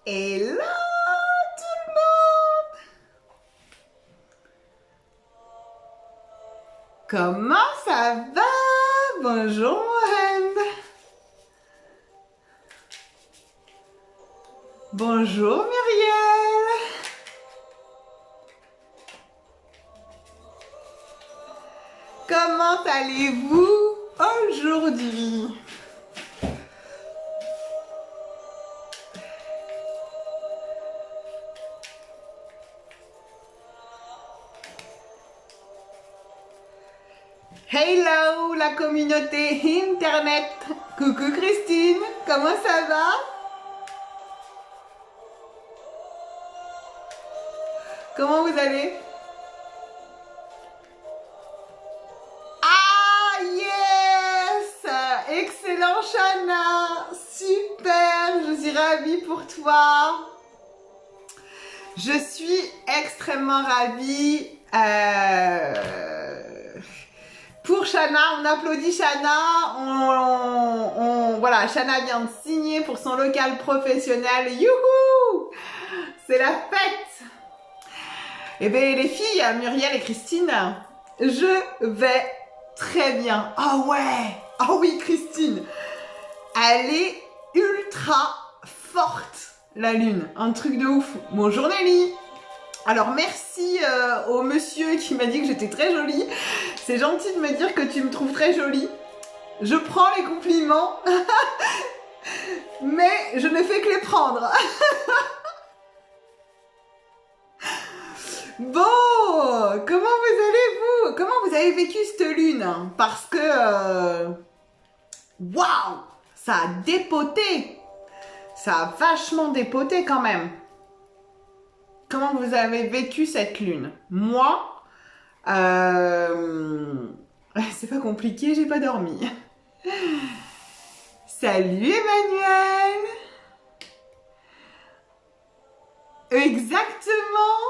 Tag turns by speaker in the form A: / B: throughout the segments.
A: Hello tout le monde! Comment ça va? Bonjour Mohamed. Bonjour Muriel. Comment allez-vous aujourd'hui? Hello la communauté internet. Coucou Christine, comment ça va? Comment vous allez? Ah yes! Excellent Shana! Super! Je suis ravie pour toi. Je suis extrêmement ravie. Pour Shana, on applaudit Shana. Voilà, Shana vient de signer pour son local professionnel. Youhou! C'est la fête! Eh bien, les filles, Muriel et Christine, je vais très bien. Ah ouais! Ah oui, Christine! Elle est ultra forte, la lune. Un truc de ouf. Bonjour Nelly! Alors merci au monsieur qui m'a dit que j'étais très jolie. C'est gentil de me dire que tu me trouves très jolie. Je prends les compliments, mais je ne fais que les prendre. Bon, comment vous allez-vous? Comment vous avez vécu cette lune? Parce que, waouh, ça a dépoté. Ça a vachement dépoté quand même. Comment vous avez vécu cette lune? Moi, c'est pas compliqué, j'ai pas dormi. Salut Emmanuel! Exactement!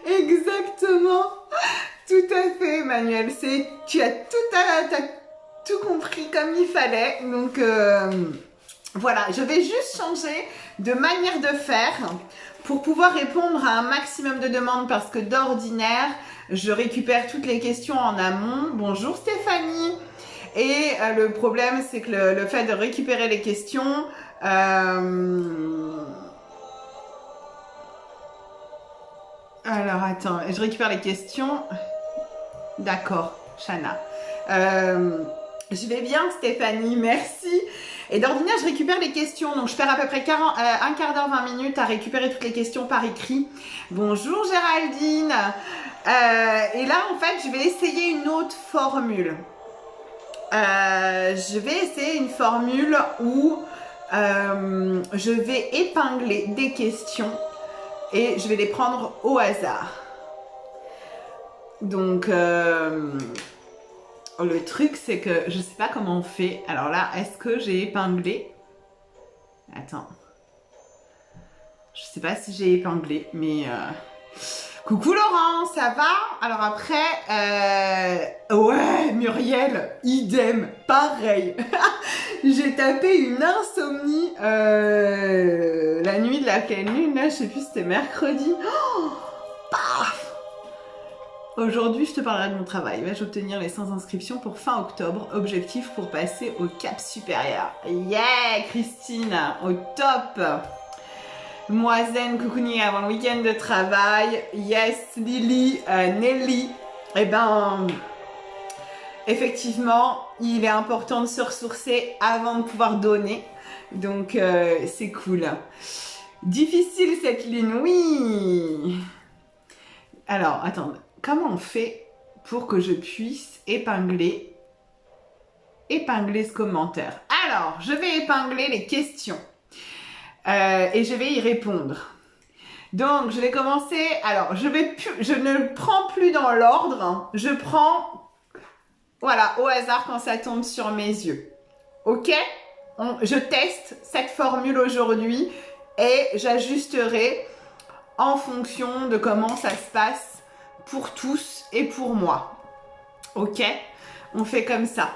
A: Exactement! Tout à fait Emmanuel, tu as tout compris comme il fallait. Donc voilà, je vais juste changer de manière de faire pour pouvoir répondre à un maximum de demandes parce que d'ordinaire, je récupère toutes les questions en amont. Bonjour Stéphanie. Et le problème, c'est que le fait de récupérer les questions... Alors, attends, je récupère les questions. D'accord, Shana. Je vais bien Stéphanie, merci. Et d'ordinaire, je récupère les questions. Donc, je perds à peu près un quart d'heure, 20 minutes à récupérer toutes les questions par écrit. Bonjour Géraldine. Et là, en fait, je vais essayer une autre formule. Je vais essayer une formule où je vais épingler des questions et je vais les prendre au hasard. Donc, le truc, c'est que je sais pas comment on fait. Alors là, est-ce que j'ai épinglé? Attends. Je sais pas si j'ai épinglé, mais... Coucou Laurent, ça va? Alors après, ouais, Muriel, idem, pareil. J'ai tapé une insomnie la nuit de la pleine lune, là, je sais plus si c'était mercredi. Oh, paf! Aujourd'hui, je te parlerai de mon travail. Vais-je obtenir les 100 inscriptions pour fin octobre? Objectif pour passer au cap supérieur. Yeah, Christine, au top! Moi zen, coucounie avant le week-end de travail. Yes, Lily, Nelly. Eh ben, effectivement, il est important de se ressourcer avant de pouvoir donner. Donc, c'est cool. Difficile cette ligne, oui. Alors, attends, comment on fait pour que je puisse épingler ce commentaire? Alors, je vais épingler les questions. Et je vais y répondre. Donc, je vais commencer. Alors, je ne prends plus dans l'ordre. Je prends, voilà, au hasard quand ça tombe sur mes yeux. Ok? Je teste cette formule aujourd'hui et j'ajusterai en fonction de comment ça se passe pour tous et pour moi. Ok? On fait comme ça.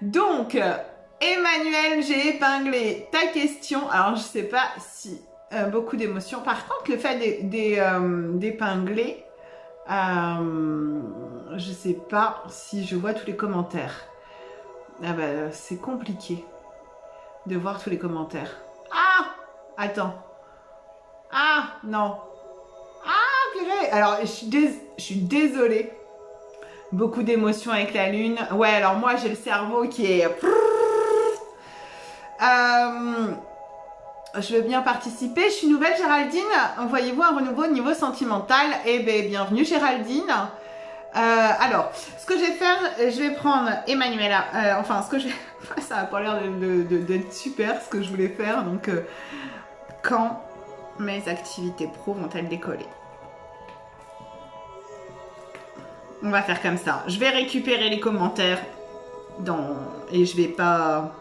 A: Donc, Emmanuel, j'ai épinglé ta question. Alors, je sais pas si beaucoup d'émotions. Par contre, le fait d'épingler, je sais pas si je vois tous les commentaires. Ah bah, c'est compliqué de voir tous les commentaires. Ah! Attends. Ah! Non. Ah, purée! Alors, je suis désolée. Beaucoup d'émotions avec la lune. Ouais, alors moi, j'ai le cerveau qui est... je veux bien participer. Je suis nouvelle, Géraldine. Voyez-vous un renouveau au niveau sentimental? Eh bien, bienvenue, Géraldine. Alors, ce que je vais faire, je vais prendre Emmanuela. Enfin, ce que je vais... Ça n'a pas l'air d'être super, ce que je voulais faire. Donc, quand mes activités pro vont-elles décoller? On va faire comme ça. Je vais récupérer les commentaires et je vais pas...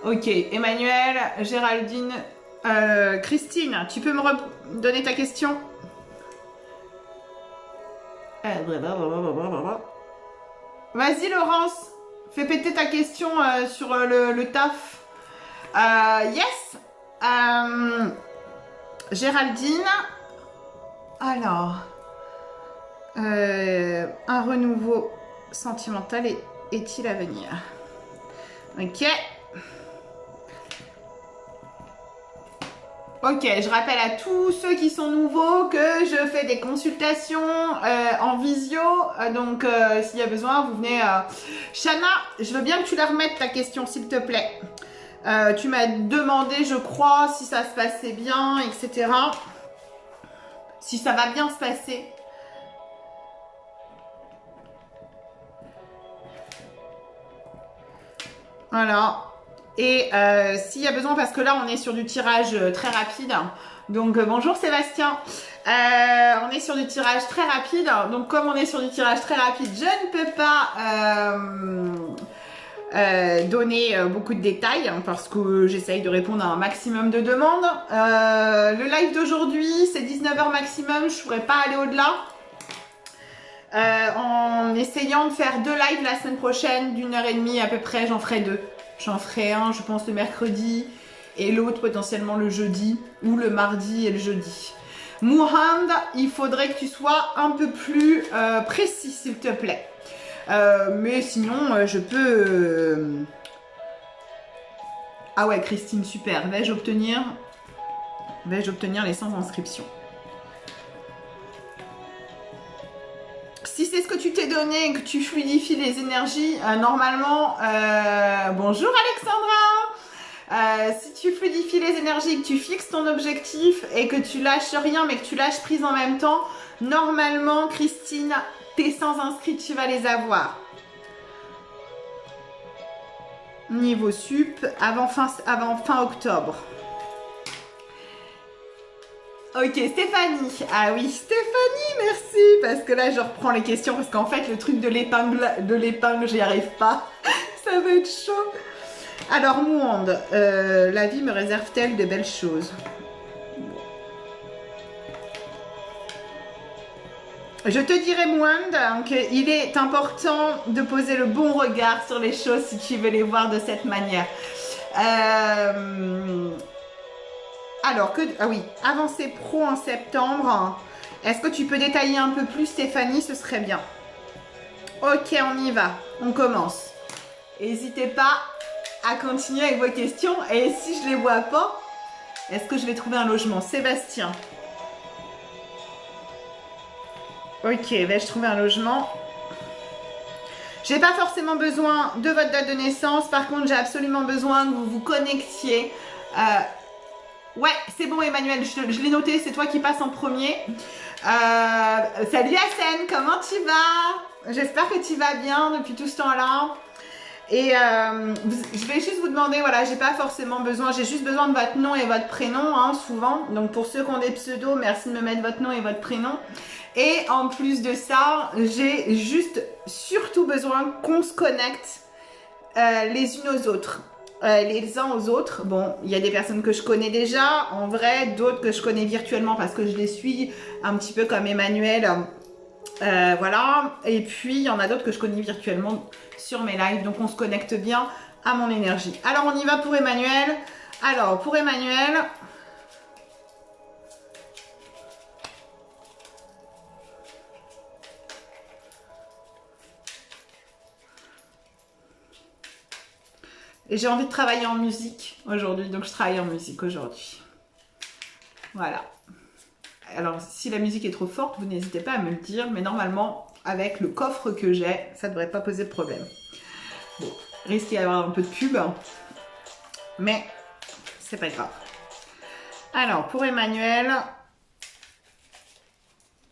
A: Ok, Emmanuel, Géraldine, Christine, tu peux me donner ta question? Vas-y Laurence, fais péter ta question sur le taf. Yes. Géraldine, alors, un renouveau sentimental est-il à venir? Ok. Ok, je rappelle à tous ceux qui sont nouveaux que je fais des consultations en visio. Donc, s'il y a besoin, vous venez... Shana, je veux bien que tu la remettes ta question, s'il te plaît. Tu m'as demandé, je crois, si ça se passait bien, etc. Si ça va bien se passer. Voilà. Et s'il y a besoin, parce que là on est sur du tirage très rapide, donc bonjour Sébastien, on est sur du tirage très rapide, donc comme on est sur du tirage très rapide, je ne peux pas donner beaucoup de détails, hein, parce que j'essaye de répondre à un maximum de demandes. Le live d'aujourd'hui c'est 19h maximum, je ne pourrais pas aller au-delà. En essayant de faire 2 lives la semaine prochaine d'1h30 à peu près, j'en ferai 2. J'en ferai un, je pense, le mercredi et l'autre potentiellement le jeudi ou le mardi et le jeudi. Mourad, il faudrait que tu sois un peu plus précis, s'il te plaît. Mais sinon, je peux... Ah ouais, Christine, super. Vais-je obtenir les 100 inscriptions? Si c'est ce que tu t'es donné et que tu fluidifies les énergies, normalement, bonjour Alexandra, si tu fluidifies les énergies, que tu fixes ton objectif et que tu lâches rien mais que tu lâches prise en même temps, normalement Christine, tes 100 inscrits, tu vas les avoir. Niveau sup, avant fin octobre. Ok, Stéphanie. Ah oui, Stéphanie, merci. Parce que là, je reprends les questions. Parce qu'en fait, le truc de l'épingle, j'y arrive pas. Ça va être chaud. Alors, Mouande, la vie me réserve-t-elle de belles choses? Je te dirais, Mouande, qu'il est important de poser le bon regard sur les choses si tu veux les voir de cette manière. Alors, ah oui, avancée pro en septembre. Est-ce que tu peux détailler un peu plus, Stéphanie? Ce serait bien. Ok, on y va. On commence. N'hésitez pas à continuer avec vos questions. Et si je ne les vois pas, est-ce que je vais trouver un logement? Sébastien. Ok, vais-je trouver un logement? J'ai pas forcément besoin de votre date de naissance. Par contre, j'ai absolument besoin que vous vous connectiez. Ouais, c'est bon Emmanuel, je l'ai noté, c'est toi qui passes en premier. Salut Hassen, comment tu vas? J'espère que tu vas bien depuis tout ce temps-là. Et je vais juste vous demander, voilà, j'ai pas forcément besoin, j'ai juste besoin de votre nom et votre prénom, hein, souvent. Donc pour ceux qui ont des pseudos, merci de me mettre votre nom et votre prénom. Et en plus de ça, j'ai juste surtout besoin qu'on se connecte les unes aux autres. Les uns aux autres. Bon, il y a des personnes que je connais déjà en vrai, d'autres que je connais virtuellement parce que je les suis un petit peu comme Emmanuel Voilà, et puis il y en a d'autres que je connais virtuellement sur mes lives, donc on se connecte bien à mon énergie. Alors on y va pour Emmanuel. Alors pour Emmanuel, et j'ai envie de travailler en musique aujourd'hui, donc je travaille en musique aujourd'hui. Voilà. Alors, si la musique est trop forte, vous n'hésitez pas à me le dire, mais normalement, avec le coffre que j'ai, ça ne devrait pas poser de problème. Bon, risque d'y avoir un peu de pub, mais c'est pas grave. Alors, pour Emmanuel,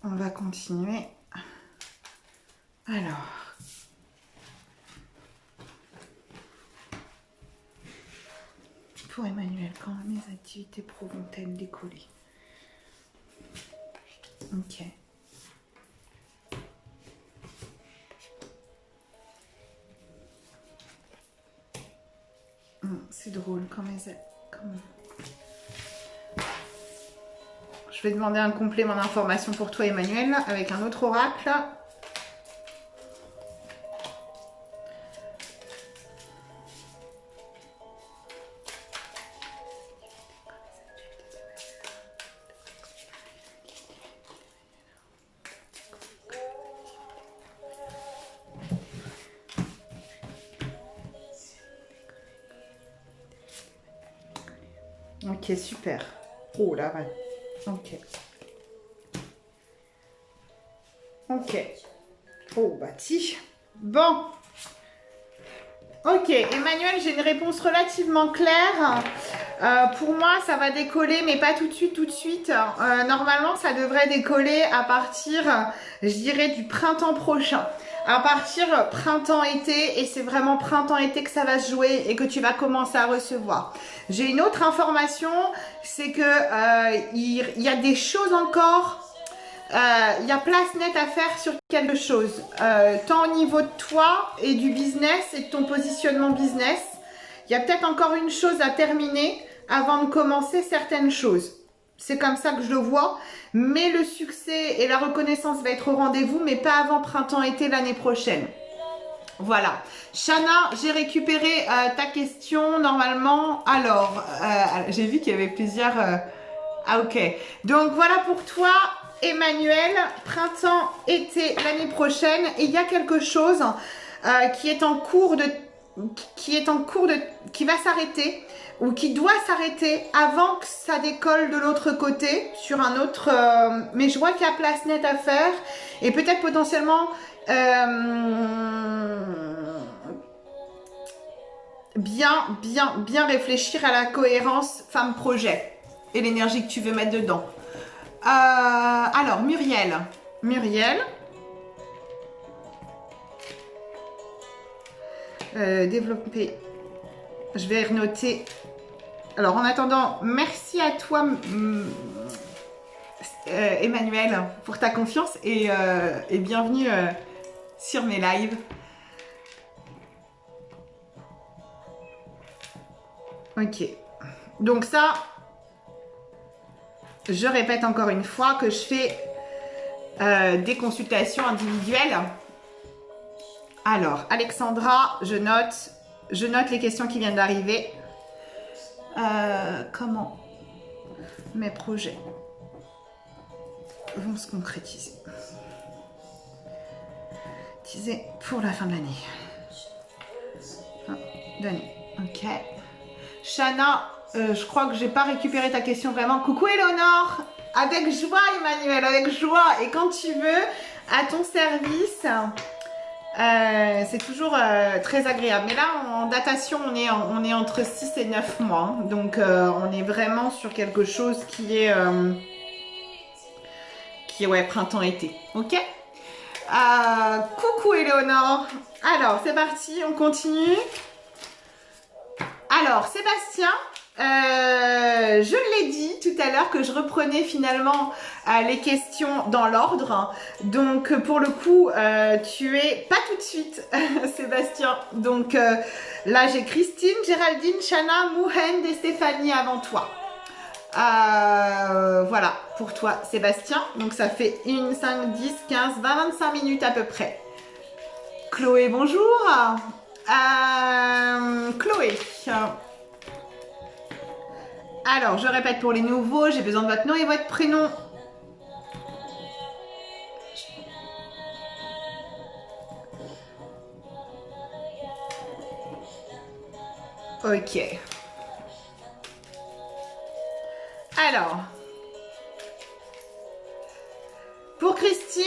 A: on va continuer. Alors... Pour Emmanuel, quand mes activités pro vont-elles décoller? Ok. C'est drôle quand mes... Je vais demander un complément d'information pour toi Emmanuel avec un autre oracle. Ok, super. Oh là, ouais. Ok. Ok. Oh, bah, ti. Bon. Ok, Emmanuel, j'ai une réponse relativement claire. Pour moi, ça va décoller, mais pas tout de suite, tout de suite. Normalement, ça devrait décoller à partir, je dirais, du printemps prochain. À partir printemps-été, et c'est vraiment printemps-été que ça va se jouer et que tu vas commencer à recevoir. J'ai une autre information, c'est que il y a des choses encore. Il y a place nette à faire sur quelque chose, tant au niveau de toi et du business et de ton positionnement business. Il y a peut-être encore une chose à terminer avant de commencer certaines choses. C'est comme ça que je le vois, mais le succès et la reconnaissance va être au rendez-vous, mais pas avant printemps-été l'année prochaine. Voilà. Shana, j'ai récupéré ta question normalement. Alors, j'ai vu qu'il y avait plusieurs... Ah ok. Donc voilà pour toi. Emmanuel, printemps, été, l'année prochaine, et il y a quelque chose qui est en cours de, qui va s'arrêter ou qui doit s'arrêter avant que ça décolle de l'autre côté sur un autre. Mais je vois qu'il y a place nette à faire et peut-être potentiellement bien réfléchir à la cohérence femme-projet et l'énergie que tu veux mettre dedans. Alors, Muriel. Développer. Je vais renoter. Alors, en attendant, merci à toi, Emmanuel, pour ta confiance et bienvenue sur mes lives. Ok. Donc ça... Je répète encore une fois que je fais des consultations individuelles. Alors, Alexandra, je note les questions qui viennent d'arriver. Comment mes projets vont se concrétiser pour la fin de l'année. Ok. Shana, je crois que j'ai pas récupéré ta question vraiment. Coucou Eleonore, avec joie Emmanuel, avec joie. Et quand tu veux, à ton service, c'est toujours très agréable. Mais là, en datation, on est entre 6 et 9 mois. Hein. Donc, on est vraiment sur quelque chose qui est ouais, printemps-été. Ok. Coucou Eleonore. Alors, c'est parti, on continue. Alors, Sébastien, je l'ai dit tout à l'heure que je reprenais finalement les questions dans l'ordre. Donc, pour le coup, tu es pas tout de suite, Sébastien. Donc, là, j'ai Christine, Géraldine, Chana, Mouhend et Stéphanie avant toi. Voilà, pour toi, Sébastien. Donc, ça fait 1, 5, 10, 15, 20, 25 minutes à peu près. Chloé, bonjour. Chloé. Alors, je répète pour les nouveaux, j'ai besoin de votre nom et votre prénom. Ok. Alors, pour Christine,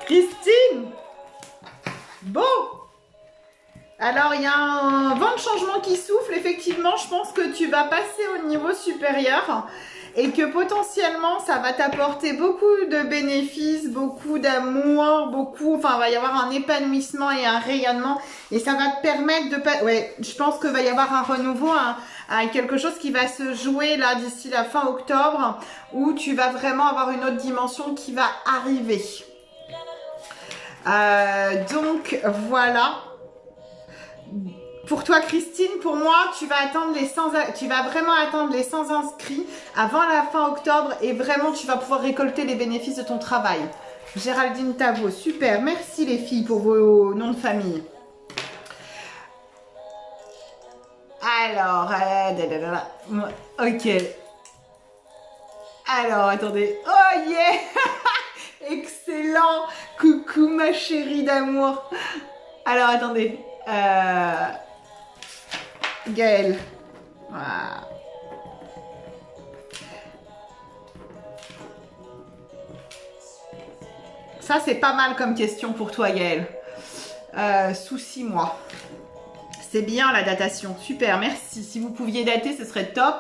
A: Christine. Bon. Alors, il y a un vent de changement qui souffle. Effectivement, je pense que tu vas passer au niveau supérieur et que potentiellement, ça va t'apporter beaucoup de bénéfices, beaucoup d'amour, enfin, il va y avoir un épanouissement et un rayonnement et ça va te permettre de... Ouais, je pense qu'il va y avoir un renouveau, quelque chose qui va se jouer là d'ici la fin octobre où tu vas vraiment avoir une autre dimension qui va arriver. Donc voilà. Pour toi Christine, pour moi, tu vas vraiment atteindre les 100 inscrits avant la fin octobre et vraiment tu vas pouvoir récolter les bénéfices de ton travail. Géraldine Tavo, super. Merci les filles pour vos noms de famille. Alors, ok. Alors, attendez. Oh yeah. Excellent. Coucou ma chérie d'amour. Alors, attendez. Gaëlle. Voilà. Ça, c'est pas mal comme question pour toi, Gaëlle. Sous 6 mois. C'est bien la datation. Super, merci. Si vous pouviez dater, ce serait top.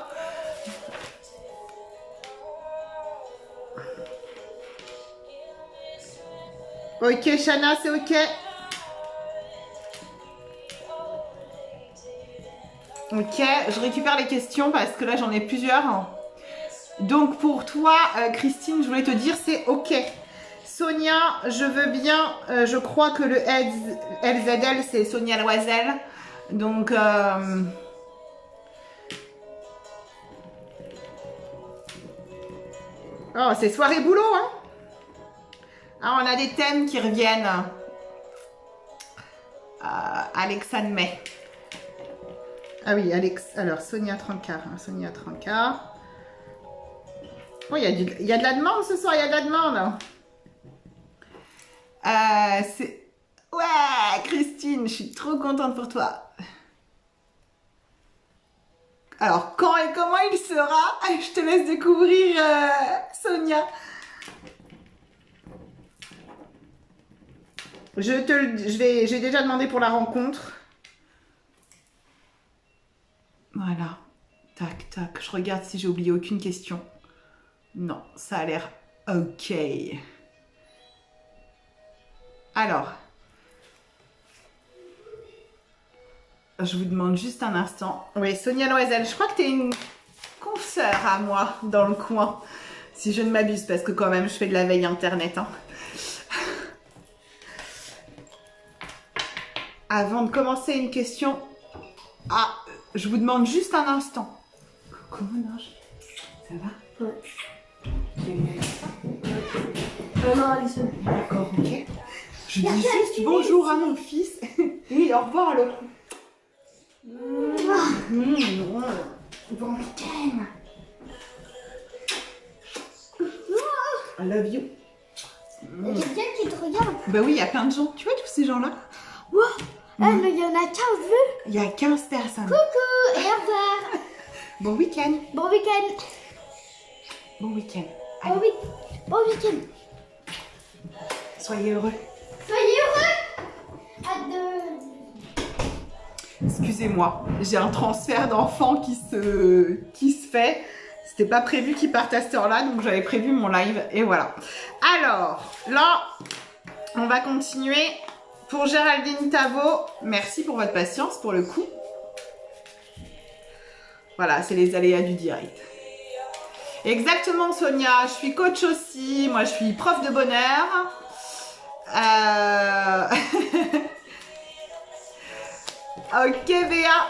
A: Ok, Shana, c'est ok. Ok, je récupère les questions parce que là, j'en ai plusieurs. Donc, pour toi, Christine, je voulais te dire, c'est ok. Sonia, je veux bien. Je crois que le LZL, c'est Sonia Loisel. Donc, oh, c'est soirée boulot, hein. Ah, on a des thèmes qui reviennent. Alexandre May. Ah oui, alors, Sonia 30K. Hein, Sonia 30K. Oh, il y a de la demande ce soir, il y a de la demande. Ouais, Christine, je suis trop contente pour toi. Alors, quand et comment il sera, je te laisse découvrir, Sonia. J'ai déjà demandé pour la rencontre. Voilà. Tac, tac. Je regarde si j'ai oublié aucune question. Non, ça a l'air ok. Alors, je vous demande juste un instant. Oui, Sonia Loisel, je crois que tu es une consoeur à moi dans le coin. Si je ne m'abuse, parce que quand même, je fais de la veille internet. Hein. Avant de commencer une question... Ah, je vous demande juste un instant. Comment nage? Ça va? Ouais.
B: Non, Alison.
A: D'accord, ok. Je dis juste bonjour à mon fils et au revoir à l'autre. Bon, t'aime. I love you.
B: Il y a quelqu'un qui te regarde.
A: Bah oui, il y a plein de gens. Tu vois tous ces gens-là?
B: Wow. Mais il y en a 15 vues.
A: Il y a 15 personnes.
B: Coucou et au revoir.
A: Bon week-end.
B: Bon week-end.
A: Bon week-end.
B: Bon, bon week-end.
A: Soyez heureux.
B: Soyez heureux. À deux.
A: Excusez-moi, j'ai un transfert d'enfant qui se fait. C'était pas prévu qu'il parte à cette heure-là, donc j'avais prévu mon live et voilà. Alors, là, on va continuer. Pour Géraldine Tavo, merci pour votre patience pour le coup. Voilà, c'est les aléas du direct. Exactement Sonia, je suis coach aussi, moi je suis prof de bonheur. Ok Béa.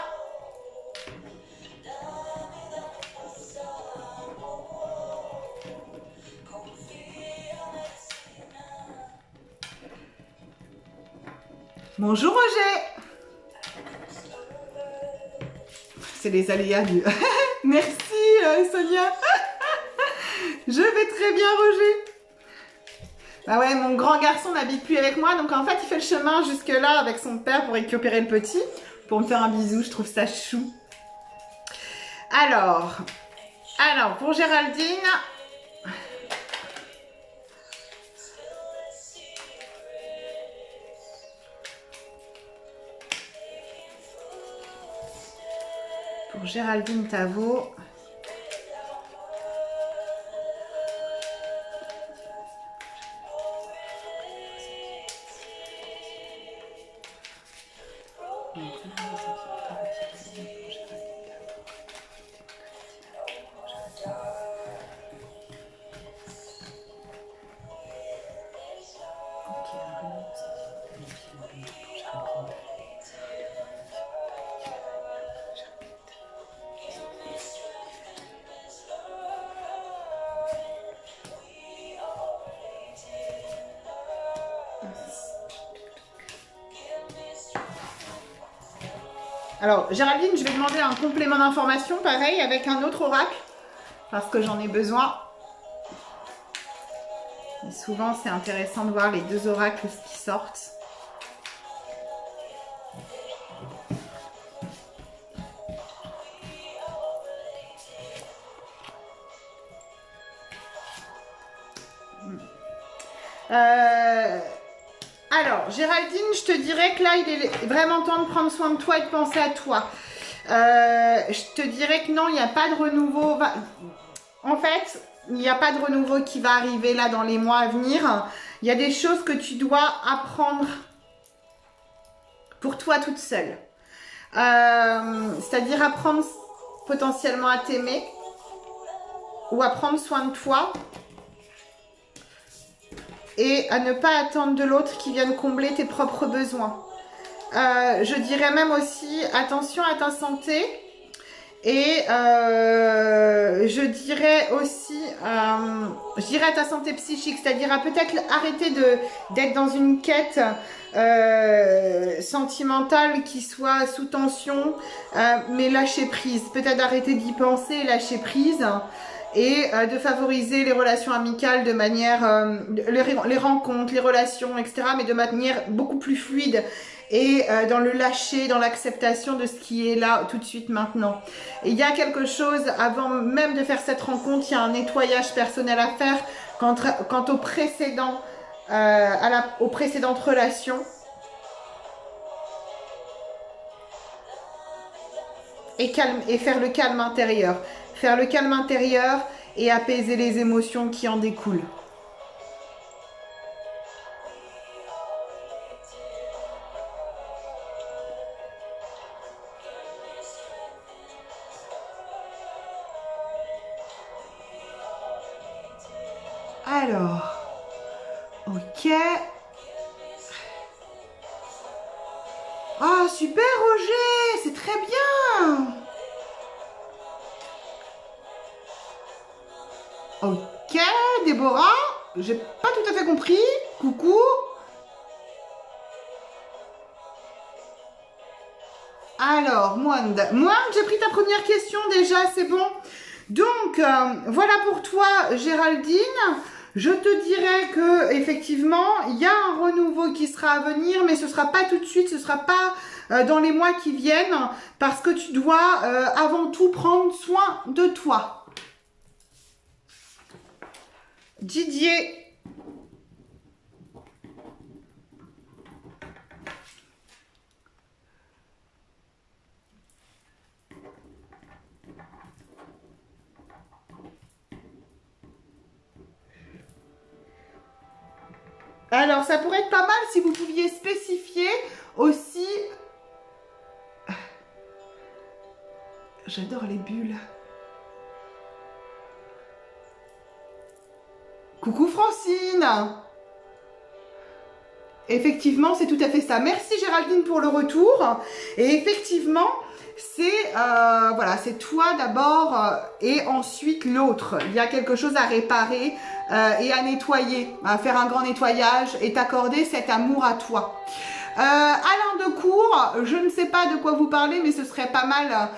A: Bonjour Roger. C'est les aléas du... Merci Sonia. Je vais très bien Roger. Bah ouais, mon grand garçon n'habite plus avec moi, donc en fait il fait le chemin jusque là avec son père pour récupérer le petit, pour me faire un bisou, je trouve ça chou. Alors pour Géraldine... Pour Géraldine Tavo... Alors, Géraldine, je vais demander un complément d'information, pareil, avec un autre oracle, parce que j'en ai besoin. Et souvent, c'est intéressant de voir les deux oracles qui sortent. Alors, Géraldine, je te dirais que là, il est vraiment temps de prendre soin de toi et de penser à toi. Je te dirais que non, il n'y a pas de renouveau. En fait, il n'y a pas de renouveau qui va arriver là dans les mois à venir. Il y a des choses que tu dois apprendre pour toi toute seule. C'est-à-dire apprendre potentiellement à t'aimer ou à prendre soin de toi. Et à ne pas attendre de l'autre qui vienne combler tes propres besoins. Je dirais même aussi attention à ta santé. Et je dirais aussi, à ta santé psychique, c'est-à-dire à peut-être arrêter d'être dans une quête sentimentale qui soit sous tension, mais lâcher prise. Peut-être arrêter d'y penser, lâcher prise. Et de favoriser les relations amicales de manière, les rencontres, les relations, etc. Mais de manière beaucoup plus fluide et dans le lâcher, dans l'acceptation de ce qui est là tout de suite maintenant. Et il y a quelque chose, avant même de faire cette rencontre, il y a un nettoyage personnel à faire quant aux précédents, aux précédentes relations. Et faire le calme intérieur. Faire le calme intérieur et apaiser les émotions qui en découlent. Alors, ok. Ah, super Roger, c'est très bien. Ok, Déborah, j'ai pas tout à fait compris. Coucou. Alors, Moinde, j'ai pris ta première question déjà, c'est bon. Donc, voilà pour toi, Géraldine. Je te dirais que effectivement, il y a un renouveau qui sera à venir, mais ce sera pas tout de suite, ce sera pas dans les mois qui viennent, parce que tu dois avant tout prendre soin de toi. Didier. Alors, ça pourrait être pas mal si vous pouviez spécifier aussi... J'adore les bulles. Coucou Francine. Effectivement, c'est tout à fait ça. Merci Géraldine pour le retour. Et effectivement, c'est voilà, c'est toi d'abord et ensuite l'autre. Il y a quelque chose à réparer et à nettoyer, à faire un grand nettoyage et t'accorder cet amour à toi. Alain Decour, je ne sais pas de quoi vous parlez, mais ce serait pas mal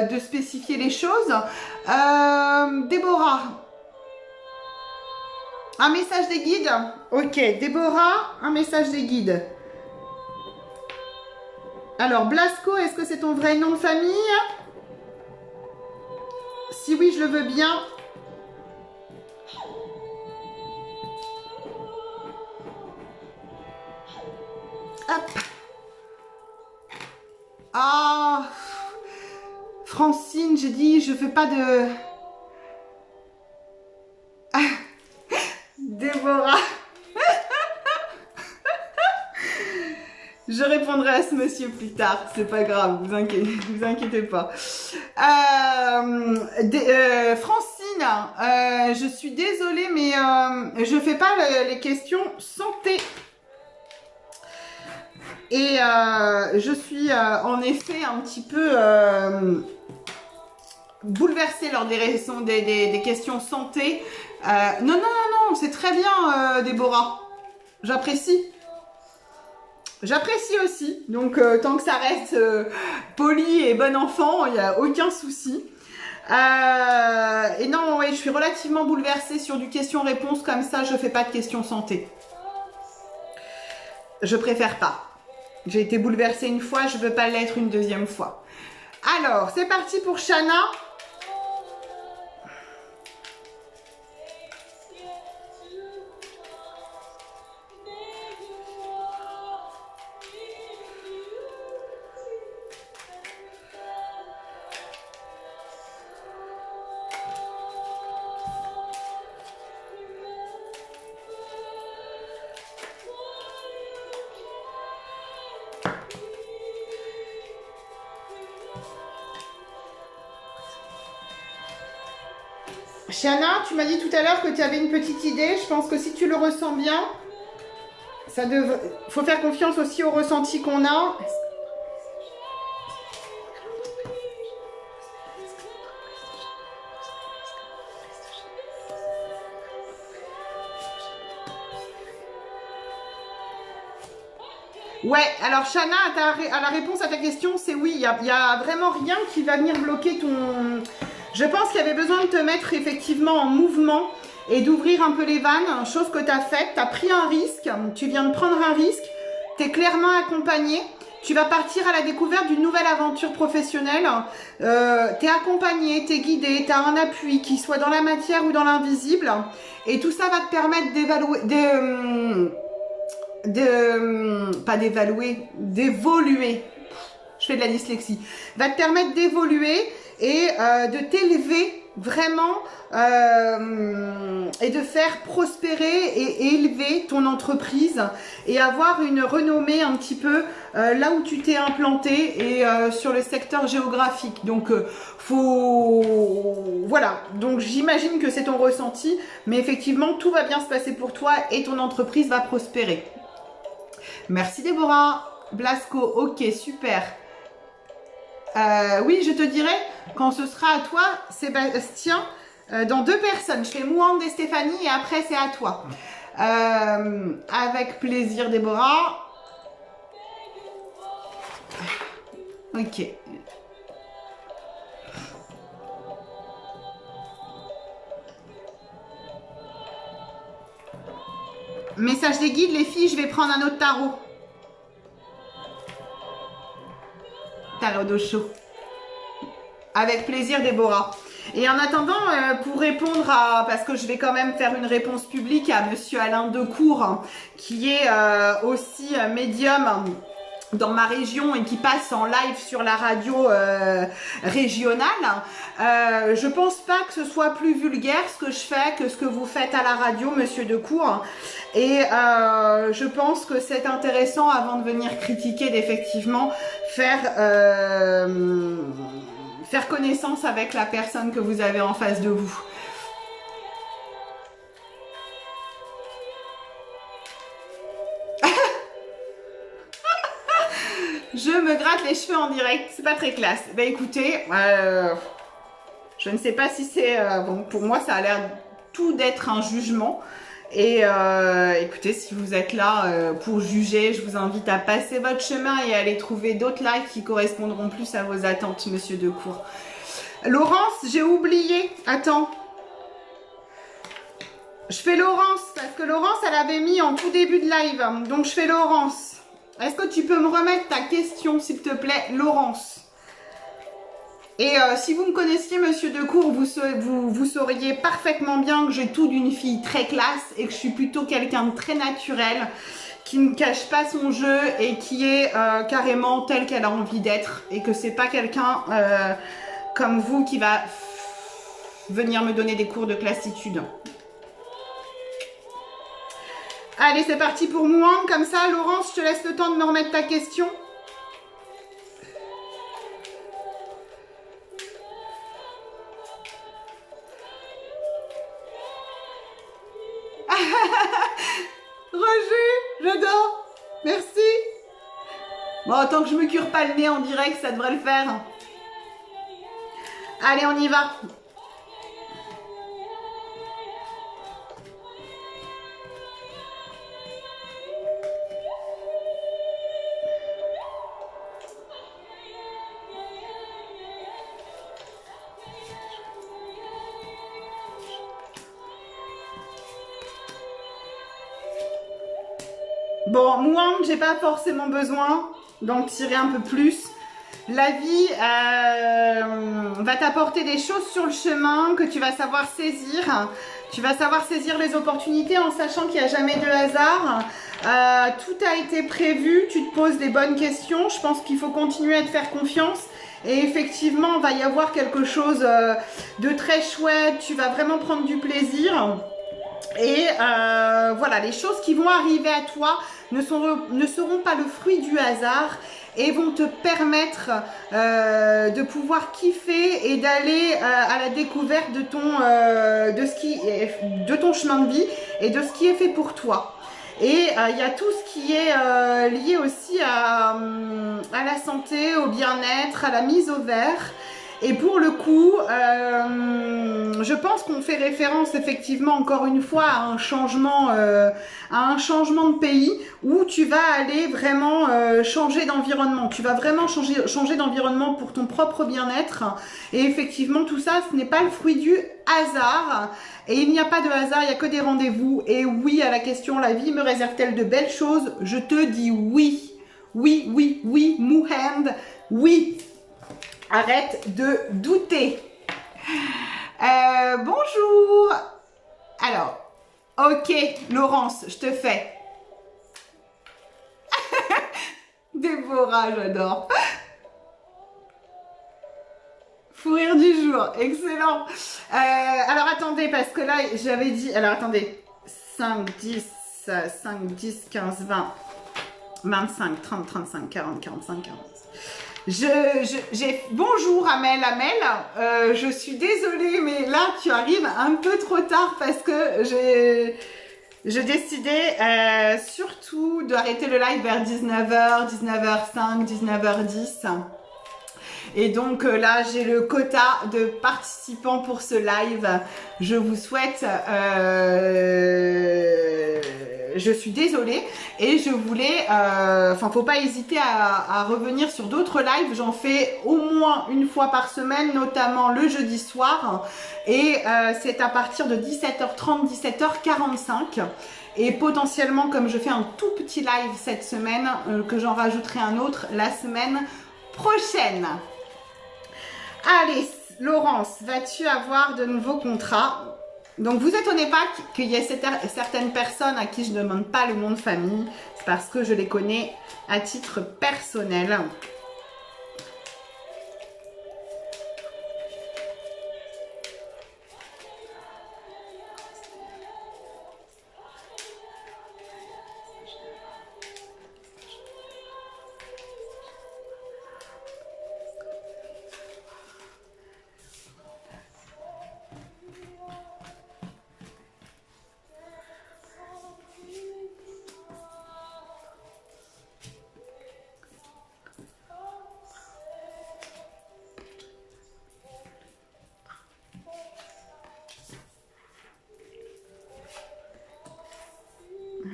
A: de spécifier les choses. Déborah, un message des guides. Ok, Déborah, un message des guides. Alors, Blasco, est-ce que c'est ton vrai nom de famille? Si oui, je le veux bien. Hop. Ah, Francine, j'ai dit, je fais pas de... Ah. Déborah. Je répondrai à ce monsieur plus tard, c'est pas grave, vous inquiétez pas. Francine, je suis désolée, mais je fais pas les questions santé. Et je suis en effet un petit peu bouleversée lors des questions santé. Non, c'est très bien, Déborah. J'apprécie. J'apprécie aussi. Donc, tant que ça reste poli et bon enfant, il n'y a aucun souci. Et non, ouais, je suis relativement bouleversée sur du question-réponse comme ça. Je fais pas de questions santé. Je préfère pas. J'ai été bouleversée une fois, je veux pas l'être une deuxième fois. Alors, c'est parti pour Shana. Shana, tu m'as dit tout à l'heure que tu avais une petite idée. Je pense que si tu le ressens bien, ça devrait... faut faire confiance aussi au ressenti qu'on a. Ouais, alors Shana, à la réponse à ta question, c'est oui. Il y a vraiment rien qui va venir bloquer ton... Je pense qu'il y avait besoin de te mettre effectivement en mouvement et d'ouvrir un peu les vannes, chose que tu as faite. Tu as pris un risque, tu viens de prendre un risque, tu es clairement accompagné. Tu vas partir à la découverte d'une nouvelle aventure professionnelle. Tu es accompagné, tu es guidé, tu as un appui, qu'il soit dans la matière ou dans l'invisible. Et tout ça va te permettre d'évoluer. Je fais de la dyslexie. Va te permettre d'évoluer et de t'élever vraiment et de faire prospérer et élever ton entreprise et avoir une renommée un petit peu là où tu t'es implanté et sur le secteur géographique. Donc voilà, donc j'imagine que c'est ton ressenti, mais effectivement tout va bien se passer pour toi et ton entreprise va prospérer. Merci Déborah. Blasco, ok, super. Oui, je te dirai quand ce sera à toi, Sébastien, dans 2 personnes. Je fais Mouande et Stéphanie et après c'est à toi. Avec plaisir, Déborah. Ok. Message des guides, les filles, je vais prendre un autre tarot. Tarot d'eau chaud. Avec plaisir, Déborah. Et en attendant, pour répondre à... Parce que je vais quand même faire une réponse publique à Monsieur Alain Decour, hein, qui est aussi médium dans ma région et qui passe en live sur la radio régionale. Je pense pas que ce soit plus vulgaire ce que je fais que ce que vous faites à la radio, Monsieur Decour. Et je pense que c'est intéressant, avant de venir critiquer, d'effectivement faire connaissance avec la personne que vous avez en face de vous. Je me gratte les cheveux en direct, c'est pas très classe. Bah écoutez, je ne sais pas si c'est... bon, pour moi, ça a l'air tout d'être un jugement. Et écoutez, si vous êtes là pour juger, je vous invite à passer votre chemin et à aller trouver d'autres lives qui correspondront plus à vos attentes, Monsieur Decour. Laurence, j'ai oublié. Attends. Je fais Laurence, parce que Laurence, elle avait mis en tout début de live. Donc, je fais Laurence. Est-ce que tu peux me remettre ta question, s'il te plaît, Laurence? Et si vous me connaissiez, Monsieur Decour, vous sauriez parfaitement bien que j'ai tout d'une fille très classe et que je suis plutôt quelqu'un de très naturel, qui ne cache pas son jeu et qui est carrément telle qu'elle a envie d'être, et que c'est pas quelqu'un comme vous qui va venir me donner des cours de classitude. Allez, c'est parti pour Mouang. Comme ça, Laurence, je te laisse le temps de me remettre ta question. Roger, j'adore. Merci. Bon, tant que je me cure pas le nez en direct, ça devrait le faire. Allez, on y va. Bon, Mouang, j'ai pas forcément besoin d'en tirer un peu plus. La vie va t'apporter des choses sur le chemin que tu vas savoir saisir. Tu vas savoir saisir les opportunités en sachant qu'il n'y a jamais de hasard. Tout a été prévu, tu te poses des bonnes questions. Je pense qu'il faut continuer à te faire confiance. Et effectivement, il va y avoir quelque chose de très chouette. Tu vas vraiment prendre du plaisir. Et voilà, les choses qui vont arriver à toi ne seront pas le fruit du hasard et vont te permettre de pouvoir kiffer et d'aller à la découverte de ton chemin de vie et de ce qui est fait pour toi. Et il y a tout ce qui est lié aussi à la santé, au bien-être, à la mise au vert. Et pour le coup, je pense qu'on fait référence effectivement encore une fois à un changement de pays où tu vas aller vraiment changer d'environnement. Tu vas vraiment changer d'environnement pour ton propre bien-être. Et effectivement, tout ça, ce n'est pas le fruit du hasard. Et il n'y a pas de hasard, il n'y a que des rendez-vous. Et oui, à la question, la vie me réserve-t-elle de belles choses? Je te dis oui. Oui, oui, oui, Mouhand, oui. Arrête de douter. Bonjour. Alors, ok, Laurence, je te fais. Déborah, j'adore. Fou rire du jour, excellent. Alors, attendez, parce que là, j'avais dit... Alors, attendez. 5, 10, 15, 20, 25, 30, 35, 40, 45, 40. Bonjour Amel, je suis désolée mais là tu arrives un peu trop tard parce que j'ai décidé surtout d'arrêter le live vers 19h, 19h05, 19h10 et donc là j'ai le quota de participants pour ce live. Je vous souhaite je suis désolée et je voulais, enfin faut pas hésiter à revenir sur d'autres lives. J'en fais au moins une fois par semaine, notamment le jeudi soir et c'est à partir de 17h30, 17h45 Et potentiellement, comme je fais un tout petit live cette semaine, que j'en rajouterai un autre la semaine prochaine. Allez, Laurence, vas-tu avoir de nouveaux contrats? Donc, vous étonnez pas qu'il y ait certaines personnes à qui je ne demande pas le nom de famille. C'est parce que je les connais à titre personnel.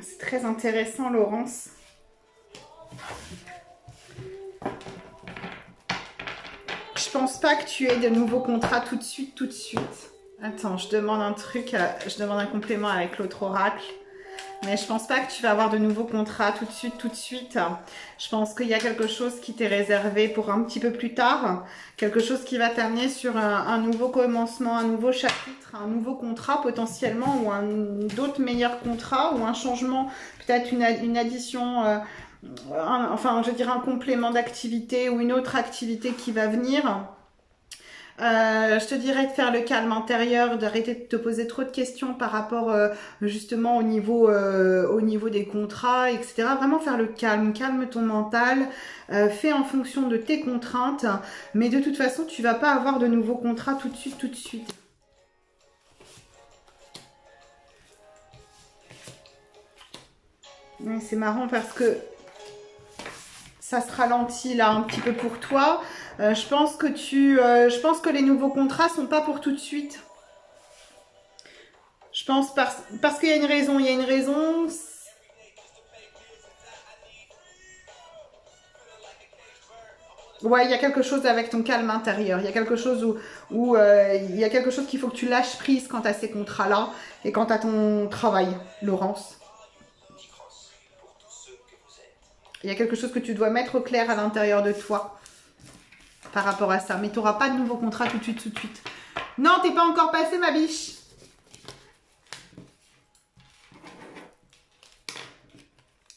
A: C'est très intéressant, Laurence. Je pense pas que tu aies de nouveaux contrats tout de suite, tout de suite. Attends, je demande un truc, je demande un complément avec l'autre oracle. Mais je pense pas que tu vas avoir de nouveaux contrats tout de suite, tout de suite. Je pense qu'il y a quelque chose qui t'est réservé pour un petit peu plus tard. Quelque chose qui va t'amener sur un nouveau commencement, un nouveau chapitre, un nouveau contrat potentiellement, ou d'autres meilleurs contrats, ou un changement, peut-être une addition, enfin je dirais un complément d'activité ou une autre activité qui va venir. Je te dirais de faire le calme intérieur, d'arrêter de te poser trop de questions par rapport justement au niveau des contrats, etc. Vraiment faire le calme, calme ton mental, fais en fonction de tes contraintes, mais de toute façon tu vas pas avoir de nouveaux contrats tout de suite, tout de suite. C'est marrant parce que ça se ralentit là un petit peu pour toi. Je pense que les nouveaux contrats sont pas pour tout de suite. Je pense parce qu'il y a une raison. Il y a une raison. Ouais, il y a quelque chose avec ton calme intérieur. Il y a quelque chose où il y a quelque chose qu'il faut que tu lâches prise quant à ces contrats-là et quant à ton travail, Laurence. Il y a quelque chose que tu dois mettre au clair à l'intérieur de toi par rapport à ça. Mais tu n'auras pas de nouveau contrat tout de suite, tout de suite. Non, t'es pas encore passé, ma biche.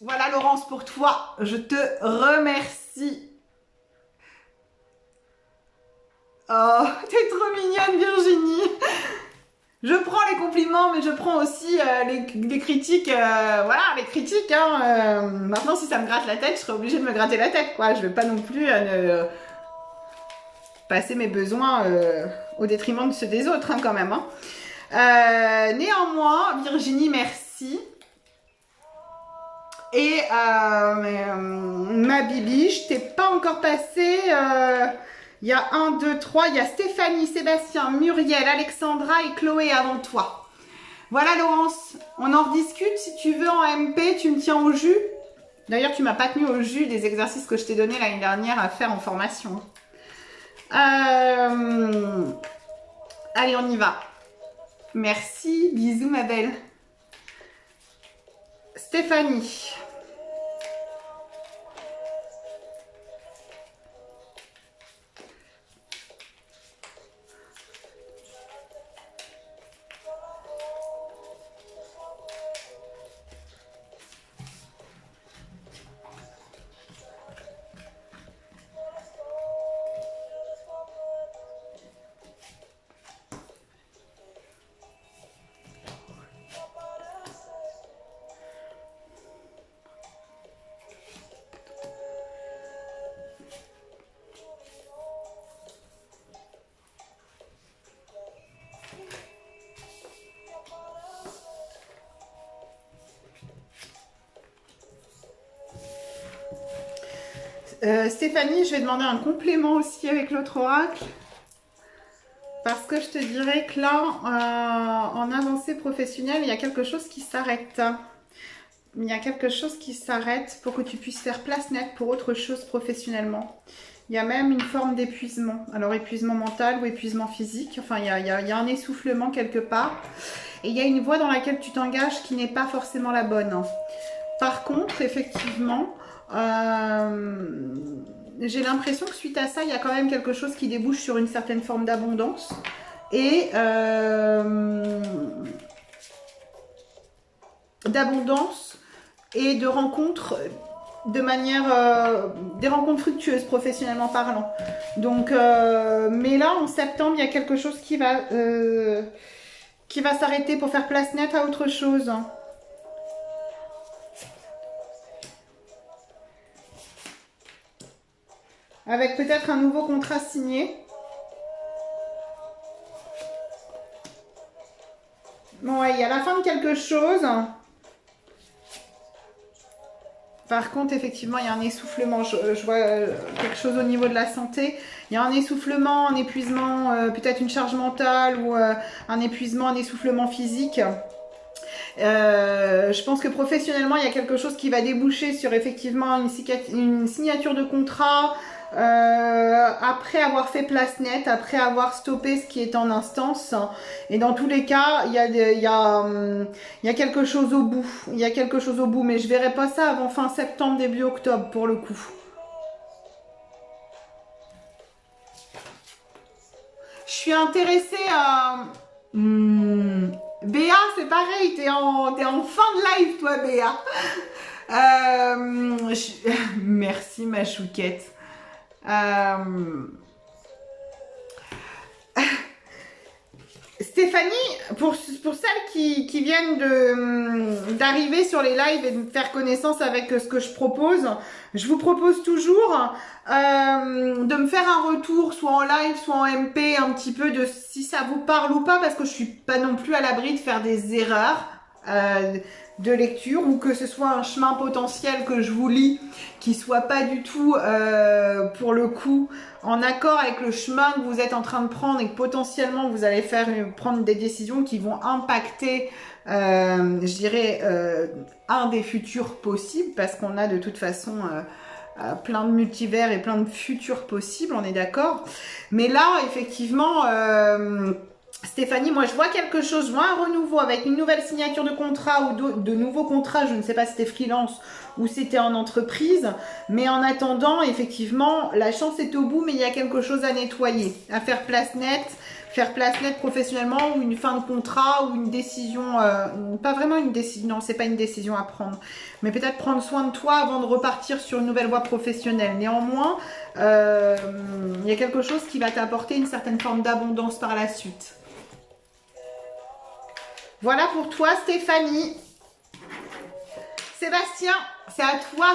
A: Voilà, Laurence, pour toi. Je te remercie. Oh, t'es trop mignonne, Virginie. Je prends les compliments, mais je prends aussi les critiques. Voilà, les critiques. Hein, maintenant, si ça me gratte la tête, je serai obligée de me gratter la tête, quoi. Je vais pas non plus passer mes besoins au détriment de ceux des autres, hein, quand même. Hein. Néanmoins, Virginie, merci. Et ma bibi, je t'ai pas encore passé. Il y a 1, 2, 3, il y a Stéphanie, Sébastien, Muriel, Alexandra et Chloé avant toi. Voilà, Laurence, on en rediscute si tu veux en MP, tu me tiens au jus. D'ailleurs, tu m'as pas tenu au jus des exercices que je t'ai donné l'année dernière à faire en formation. Allez, on y va. Merci, bisous ma belle. Stéphanie. Stéphanie, je vais demander un complément aussi avec l'autre oracle. Parce que je te dirais que là, en avancée professionnelle, il y a quelque chose qui s'arrête. Il y a quelque chose qui s'arrête pour que tu puisses faire place nette pour autre chose professionnellement. Il y a même une forme d'épuisement. Alors épuisement mental ou épuisement physique. Enfin, il y a un essoufflement quelque part. Et il y a une voie dans laquelle tu t'engages qui n'est pas forcément la bonne. Par contre, effectivement, j'ai l'impression que suite à ça, il y a quand même quelque chose qui débouche sur une certaine forme d'abondance. Et de rencontres de manière des rencontres fructueuses professionnellement parlant. Donc mais là en septembre il y a quelque chose qui va s'arrêter pour faire place nette à autre chose. Avec peut-être un nouveau contrat signé. Bon, ouais, il y a la fin de quelque chose. Par contre, effectivement, il y a un essoufflement. Je vois quelque chose au niveau de la santé. Il y a un essoufflement, un épuisement, peut-être une charge mentale ou un épuisement, un essoufflement physique. Je pense que professionnellement, il y a quelque chose qui va déboucher sur effectivement une signature de contrat. Après avoir fait place nette, après avoir stoppé ce qui est en instance, et dans tous les cas, il y a quelque chose au bout. Il y a quelque chose au bout, mais je verrai pas ça avant fin septembre, début octobre pour le coup. Je suis intéressée à... Béa, c'est pareil, t'es en fin de live, toi, Béa. Merci, ma chouquette. Stéphanie, pour celles qui viennent d'arriver sur les lives et de faire connaissance avec ce que je propose, je vous propose toujours de me faire un retour, soit en live, soit en MP, un petit peu de si ça vous parle ou pas, parce que je suis pas non plus à l'abri de faire des erreurs de lecture, ou que ce soit un chemin potentiel que je vous lis qui soit pas du tout pour le coup en accord avec le chemin que vous êtes en train de prendre, et que potentiellement vous allez prendre des décisions qui vont impacter je dirais un des futurs possibles, parce qu'on a de toute façon plein de multivers et plein de futurs possibles, on est d'accord. Mais là effectivement Stéphanie, moi je vois quelque chose, je vois un renouveau avec une nouvelle signature de contrat ou de nouveaux contrats. Je ne sais pas si c'était freelance ou c'était en entreprise, mais en attendant, effectivement, la chance est au bout, mais il y a quelque chose à nettoyer, à faire place nette professionnellement, ou une fin de contrat, ou une décision, pas vraiment une décision, non, c'est pas une décision à prendre, mais peut-être prendre soin de toi avant de repartir sur une nouvelle voie professionnelle. Néanmoins, il y a quelque chose qui va t'apporter une certaine forme d'abondance par la suite. Voilà pour toi, Stéphanie. Sébastien, c'est à toi.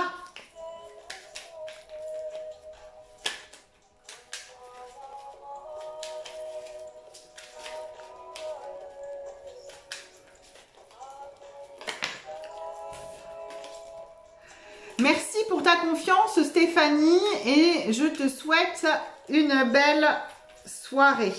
A: Merci pour ta confiance, Stéphanie, et je te souhaite une belle soirée.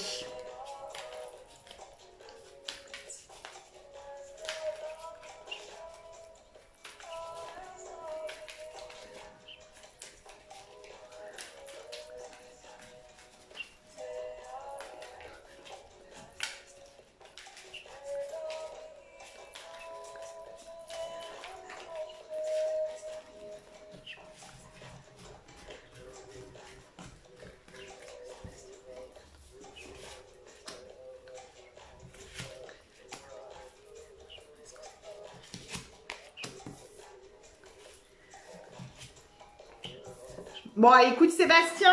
A: Bon, écoute Sébastien,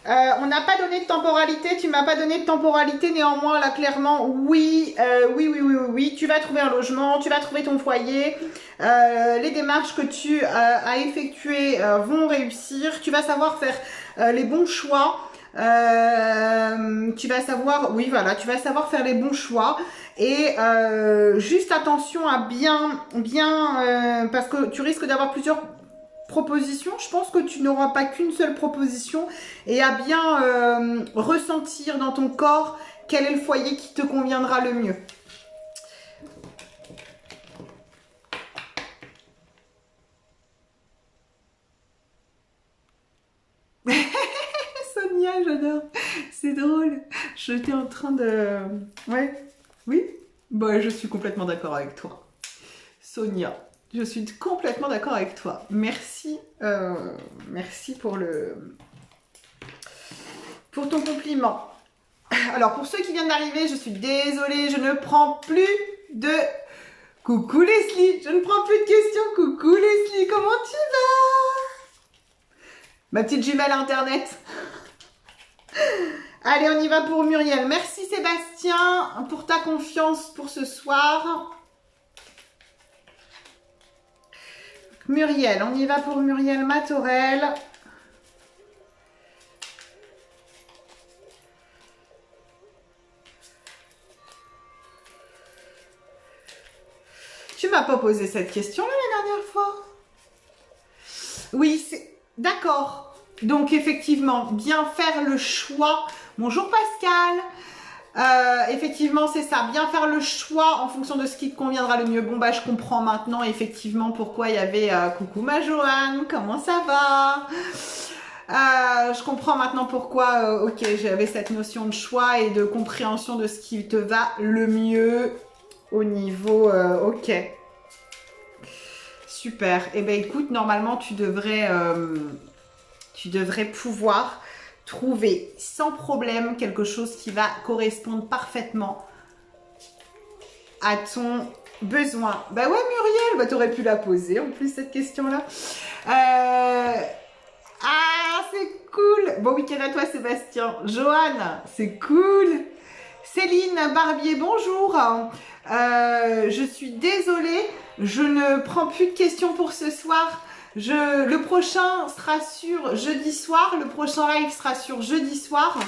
A: on n'a pas donné de temporalité, tu m'as pas donné de temporalité, néanmoins là clairement oui, oui, tu vas trouver un logement, tu vas trouver ton foyer, les démarches que tu as effectuées vont réussir, tu vas savoir faire les bons choix. Tu vas savoir, oui voilà, tu vas savoir faire les bons choix, et juste attention à bien parce que tu risques d'avoir plusieurs propositions. Je pense que tu n'auras pas qu'une seule proposition, et à bien ressentir dans ton corps quel est le foyer qui te conviendra le mieux. drôle. J'étais en train de... Ouais, oui. Bah, je suis complètement d'accord avec toi. Sonia, je suis complètement d'accord avec toi. Merci, merci pour ton compliment. Alors, pour ceux qui viennent d'arriver, je suis désolée, je ne prends plus de... Coucou Leslie, je ne prends plus de questions. Coucou Leslie, comment tu vas? Ma petite jumelle internet. Allez, on y va pour Muriel. Merci Sébastien pour ta confiance pour ce soir. Muriel, on y va pour Muriel Matorel. Tu m'as pas posé cette question-là la dernière fois. Oui, c'est... D'accord. Donc, effectivement, bien faire le choix. Bonjour Pascal. Effectivement, c'est ça. Bien faire le choix en fonction de ce qui te conviendra le mieux. Bon, bah, je comprends maintenant, effectivement, pourquoi il y avait... coucou ma Joanne, comment ça va? Je comprends maintenant pourquoi, ok, j'avais cette notion de choix et de compréhension de ce qui te va le mieux au niveau... ok. Super. Eh ben écoute, normalement, tu devrais pouvoir trouver sans problème quelque chose qui va correspondre parfaitement à ton besoin. Bah ouais, Muriel, bah t'aurais pu la poser en plus cette question-là. Ah, c'est cool. Bon week-end à toi, Sébastien. Joanne, c'est cool. Céline Barbier, bonjour. Je suis désolée, je ne prends plus de questions pour ce soir. Le prochain sera sur jeudi soir. Le prochain live sera sur jeudi soir.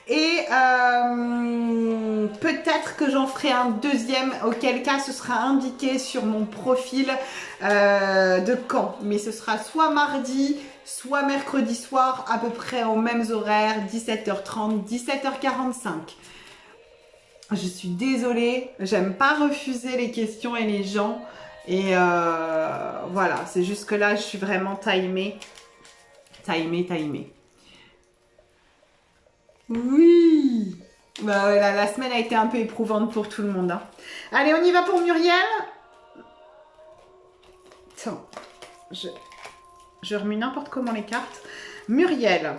A: Et peut-être que j'en ferai un deuxième, auquel cas ce sera indiqué sur mon profil de quand. Mais ce sera soit mardi, soit mercredi soir, à peu près aux mêmes horaires, 17h30, 17h45. Je suis désolée, j'aime pas refuser les questions et les gens. Et voilà, c'est juste que là, je suis vraiment timée. Oui. Bah, ouais, la semaine a été un peu éprouvante pour tout le monde. Hein. Allez, on y va pour Muriel. Attends, je remue n'importe comment les cartes. Muriel.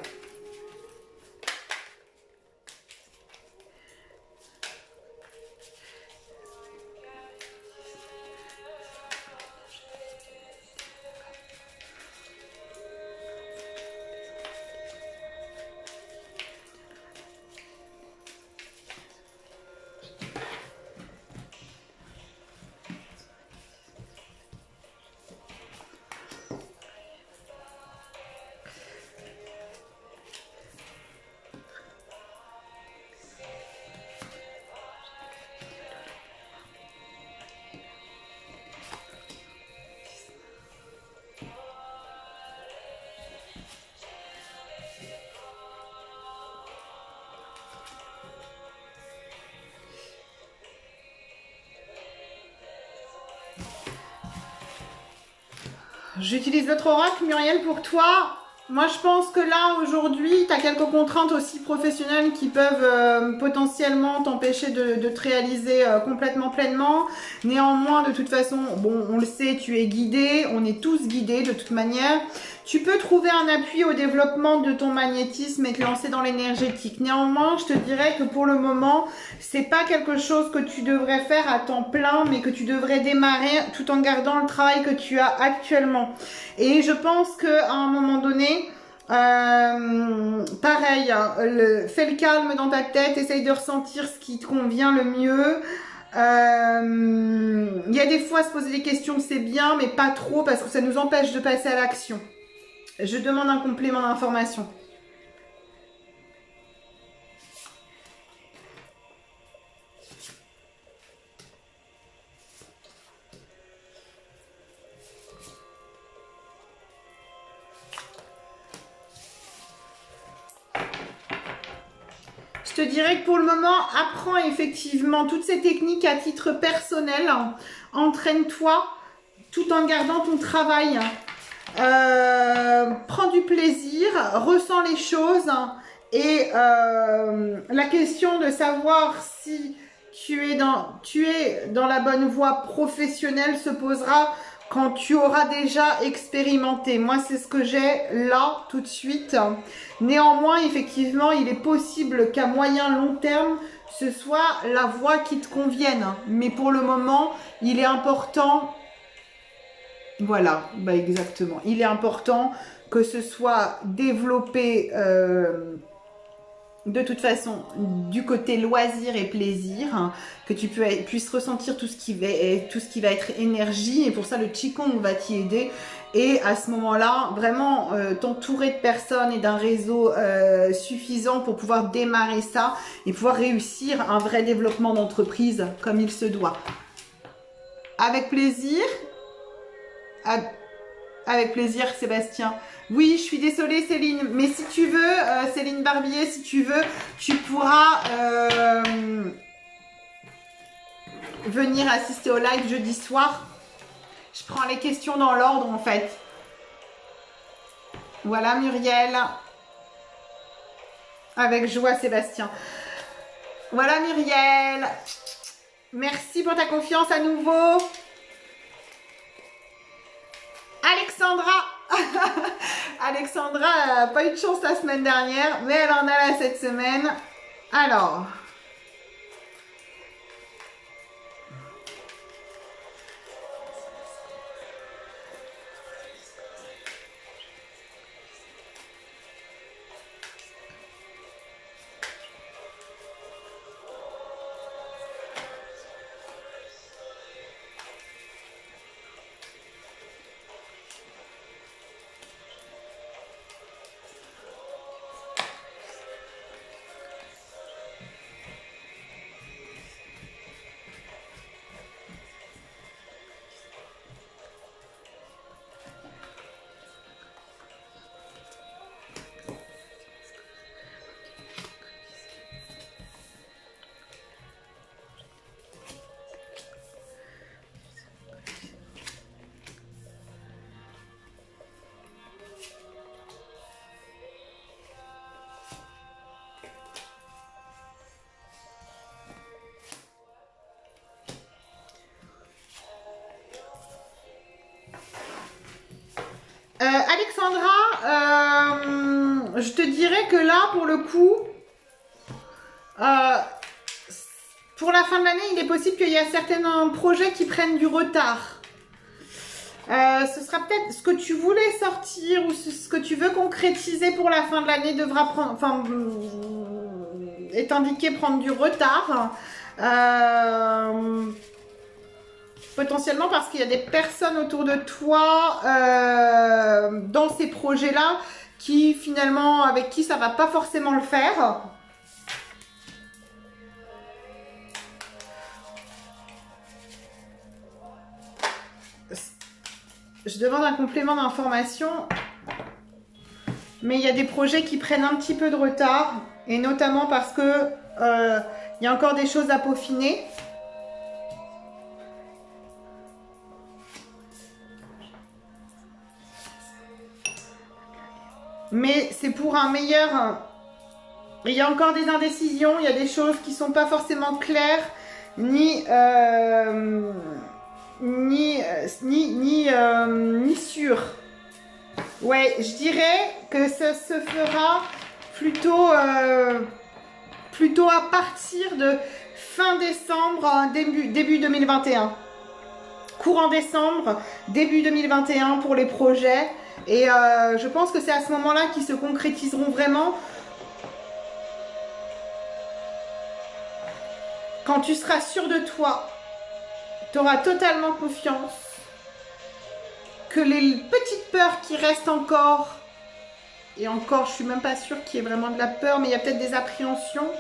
A: J'utilise l'autre oracle, Muriel, pour toi. Moi, je pense que là, aujourd'hui, tu as quelques contraintes aussi professionnelles qui peuvent potentiellement t'empêcher de te réaliser complètement pleinement. Néanmoins, de toute façon, bon, on le sait, tu es guidé. On est tous guidés de toute manière. Tu peux trouver un appui au développement de ton magnétisme et te lancer dans l'énergétique. Néanmoins, je te dirais que pour le moment, c'est pas quelque chose que tu devrais faire à temps plein, mais que tu devrais démarrer tout en gardant le travail que tu as actuellement. Et je pense qu'à un moment donné, pareil, hein, fais le calme dans ta tête, essaye de ressentir ce qui te convient le mieux. Il y a des fois, se poser des questions, c'est bien, mais pas trop, parce que ça nous empêche de passer à l'action. Je demande un complément d'information. Je te dirais que pour le moment, apprends effectivement toutes ces techniques à titre personnel. Entraîne-toi tout en gardant ton travail. Prends du plaisir, ressens les choses Et la question de savoir si tu es dans la bonne voie professionnelle se posera quand tu auras déjà expérimenté. Moi, c'est ce que j'ai là, tout de suite. Néanmoins, effectivement, il est possible qu'à moyen long terme, ce soit la voie qui te convienne. Mais pour le moment, il est important... Voilà, bah exactement. Il est important que ce soit développé... de toute façon, du côté loisir et plaisir, hein, que tu puisses ressentir tout ce qui va être énergie, et pour ça le Qigong va t'y aider. Et à ce moment-là, vraiment t'entourer de personnes et d'un réseau suffisant pour pouvoir démarrer ça et pouvoir réussir un vrai développement d'entreprise comme il se doit. Avec plaisir. Avec plaisir, Sébastien. Oui, je suis désolée, Céline. Mais si tu veux, Céline Barbier, si tu veux, tu pourras venir assister au live jeudi soir. Je prends les questions dans l'ordre, en fait. Voilà, Muriel. Avec joie, Sébastien. Voilà, Muriel. Merci pour ta confiance à nouveau. Alexandra. Alexandra n'a pas eu de chance la semaine dernière, mais elle en a là cette semaine. Alors. Alexandra, je te dirais que là, pour le coup, pour la fin de l'année, il est possible qu'il y ait certains projets qui prennent du retard. Ce sera peut-être ce que tu voulais sortir ou ce que tu veux concrétiser pour la fin de l'année devra prendre, enfin, est indiqué prendre du retard. Potentiellement parce qu'il y a des personnes autour de toi dans ces projets-là qui finalement, avec qui ça va pas forcément le faire. Je demande un complément d'information, mais il y a des projets qui prennent un petit peu de retard, et notamment parce que il y a encore des choses à peaufiner. Mais c'est pour un meilleur... Il y a encore des indécisions, il y a des choses qui ne sont pas forcément claires, ni sûres. Ouais, je dirais que ça se fera plutôt à partir de fin décembre, début 2021. Courant décembre, début 2021 pour les projets. Et je pense que c'est à ce moment-là qu'ils se concrétiseront vraiment. Quand tu seras sûr de toi, tu auras totalement confiance que les petites peurs qui restent encore, et encore, je suis même pas sûre qu'il y ait vraiment de la peur, mais il y a peut-être des appréhensions,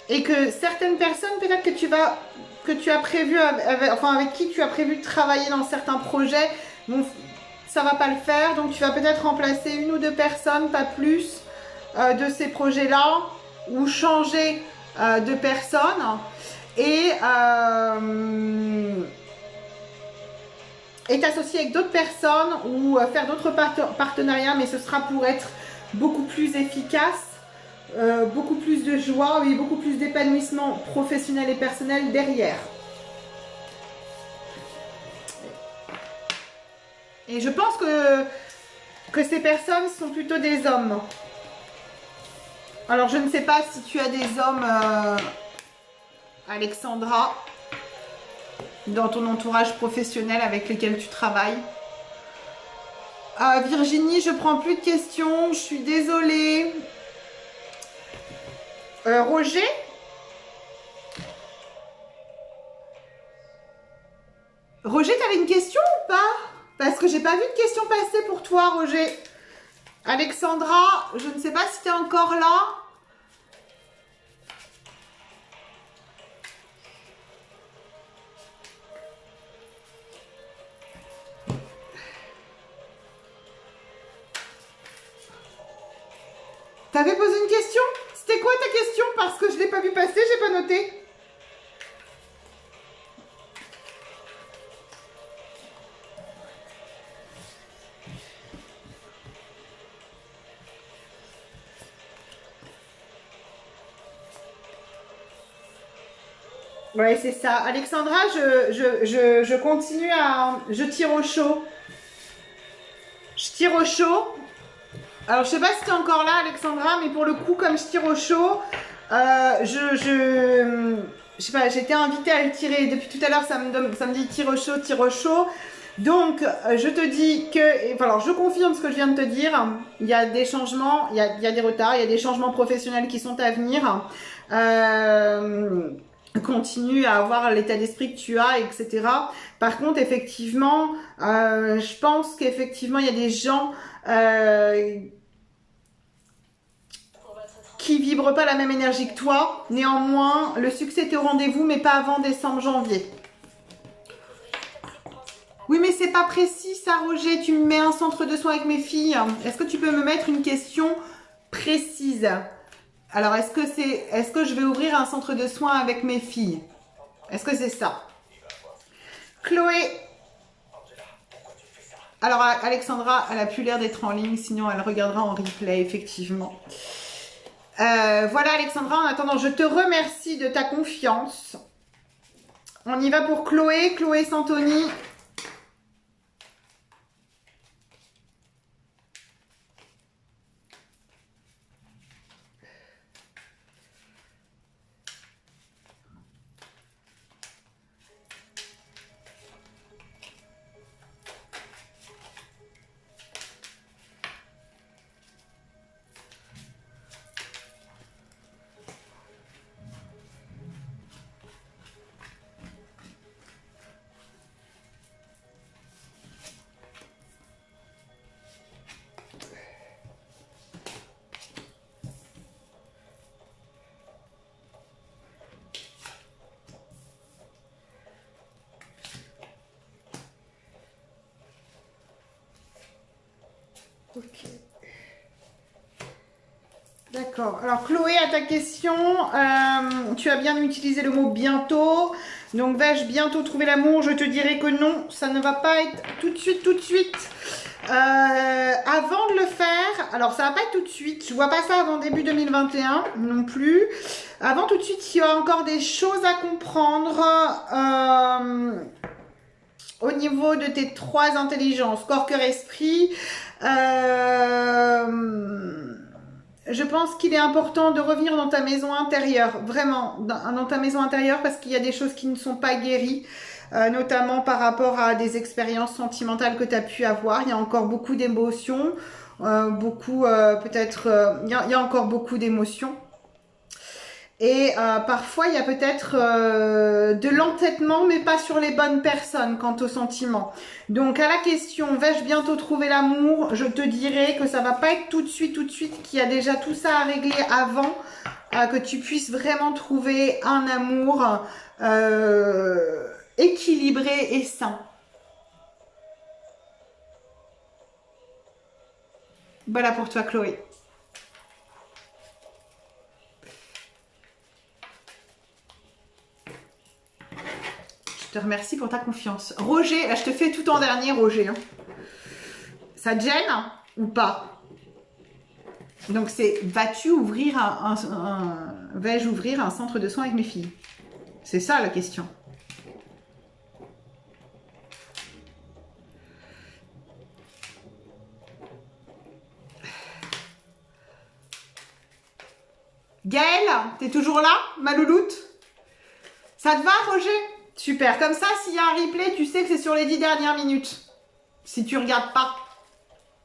A: et que certaines personnes, peut-être que tu as prévu, avec qui tu as prévu de travailler dans certains projets, bon, ça va pas le faire, donc tu vas peut-être remplacer une ou deux personnes, pas plus, de ces projets-là, ou changer de personnes, et t'associer avec d'autres personnes, ou faire d'autres partenariats, mais ce sera pour être beaucoup plus efficace, beaucoup plus de joie et beaucoup plus d'épanouissement professionnel et personnel derrière. Et je pense que ces personnes sont plutôt des hommes. Alors, je ne sais pas si tu as des hommes, Alexandra, dans ton entourage professionnel avec lesquels tu travailles. Virginie, je prends plus de questions, je suis désolée. Roger? Roger, t'avais une question ou pas? Parce que j'ai pas vu de question passer pour toi, Roger. Alexandra, je ne sais pas si tu es encore là. T'avais posé une question? C'était quoi ta question? Parce que je l'ai pas vu passer, j'ai pas noté. Ouais, c'est ça. Alexandra, je continue à... Je tire au chaud. Je tire au chaud. Alors, je sais pas si tu es encore là, Alexandra, mais pour le coup, comme je tire au chaud, je sais pas, j'ai été invitée à le tirer. Depuis tout à l'heure, ça me dit tire au chaud, tire au chaud. Donc, je te dis que... Enfin, alors, je confirme ce que je viens de te dire. Il y a des changements, il y a des retards, il y a des changements professionnels qui sont à venir. Continue à avoir l'état d'esprit que tu as, etc. Par contre, effectivement, je pense qu'effectivement, il y a des gens qui vibrent pas la même énergie que toi. Néanmoins, le succès est au rendez-vous, mais pas avant décembre, janvier. Oui, mais c'est pas précis ça, Roger. Tu me mets un centre de soins avec mes filles. Est-ce que tu peux me mettre une question précise? Alors, est-ce que je vais ouvrir un centre de soins avec mes filles? Est-ce que c'est ça? Chloé. Alors, Alexandra, elle a plus l'air d'être en ligne, sinon elle regardera en replay, effectivement. Voilà, Alexandra, en attendant, je te remercie de ta confiance. On y va pour Chloé, Chloé Santoni. Ok. D'accord. Alors Chloé, à ta question, tu as bien utilisé le mot bientôt. Donc vais-je bientôt trouver l'amour? Je te dirais que non, ça ne va pas être tout de suite, tout de suite. Avant de le faire, alors ça va pas être tout de suite. Je vois pas ça avant début 2021 non plus. Avant tout de suite, il y a encore des choses à comprendre. Au niveau de tes trois intelligences, corps, cœur, esprit, je pense qu'il est important de revenir dans ta maison intérieure, vraiment, dans ta maison intérieure, parce qu'il y a des choses qui ne sont pas guéries, notamment par rapport à des expériences sentimentales que tu as pu avoir. Il y a encore beaucoup d'émotions, peut-être, il y a encore beaucoup d'émotions. Et parfois, il y a peut-être de l'entêtement, mais pas sur les bonnes personnes quant aux sentiments. Donc, à la question, vais-je bientôt trouver l'amour? Je te dirais que ça va pas être tout de suite, qu'il y a déjà tout ça à régler avant que tu puisses vraiment trouver un amour équilibré et sain. Voilà pour toi, Chloé. Je te remercie pour ta confiance. Roger, là je te fais tout en dernier, Roger. Ça te gêne ou pas? Donc c'est, vas-tu ouvrir vais-je ouvrir un centre de soins avec mes filles? C'est ça la question. Gaëlle, t'es toujours là, ma louloute? Ça te va, Roger? Super. Comme ça, s'il y a un replay, tu sais que c'est sur les 10 dernières minutes. Si tu regardes pas.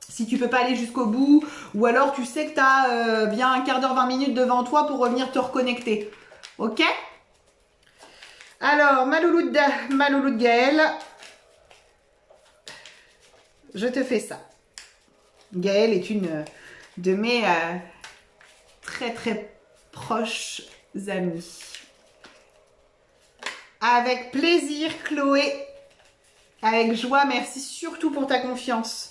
A: Si tu peux pas aller jusqu'au bout. Ou alors, tu sais que tu as bien un quart d'heure, 20 minutes devant toi pour revenir te reconnecter. Ok? Alors, ma louloute Gaëlle. Je te fais ça. Gaëlle est une de mes très très proches amies. Avec plaisir, Chloé. Avec joie, merci surtout pour ta confiance.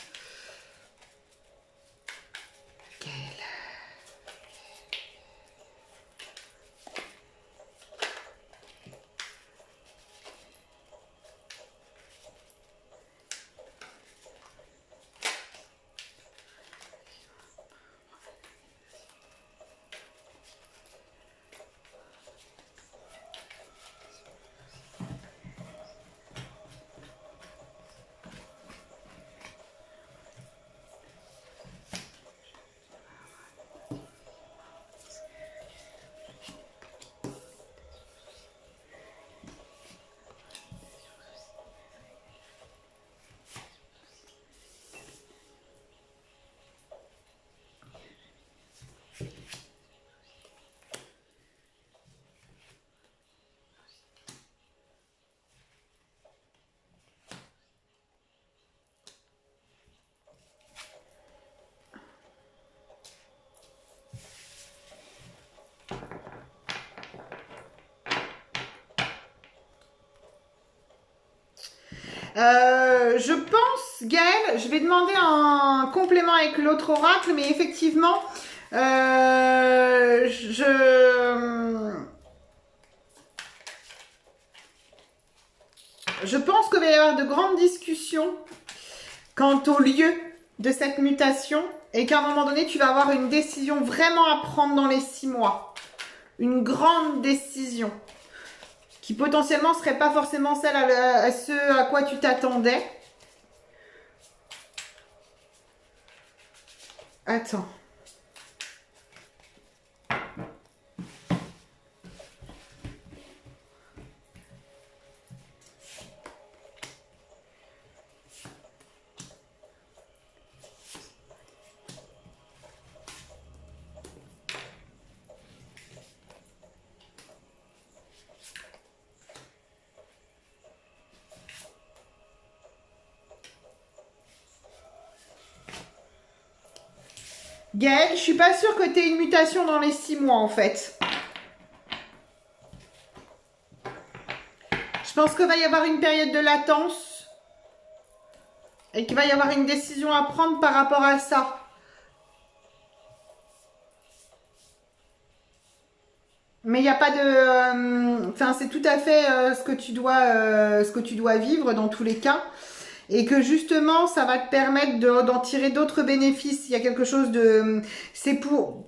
A: Je pense, Gaëlle, je vais demander un complément avec l'autre oracle, mais effectivement, je pense qu'il va y avoir de grandes discussions quant au lieu de cette mutation et qu'à un moment donné, tu vas avoir une décision vraiment à prendre dans les 6 mois. Une grande décision qui potentiellement serait pas forcément celle à ce à quoi tu t'attendais. Attends. Gaëlle, je suis pas sûre que tu aies une mutation dans les 6 mois en fait. Je pense qu'il va y avoir une période de latence et qu'il va y avoir une décision à prendre par rapport à ça. Mais il n'y a pas de... Enfin, c'est tout à fait ce que tu dois vivre dans tous les cas. Et que justement, ça va te permettre d'en tirer d'autres bénéfices. Il y a quelque chose de...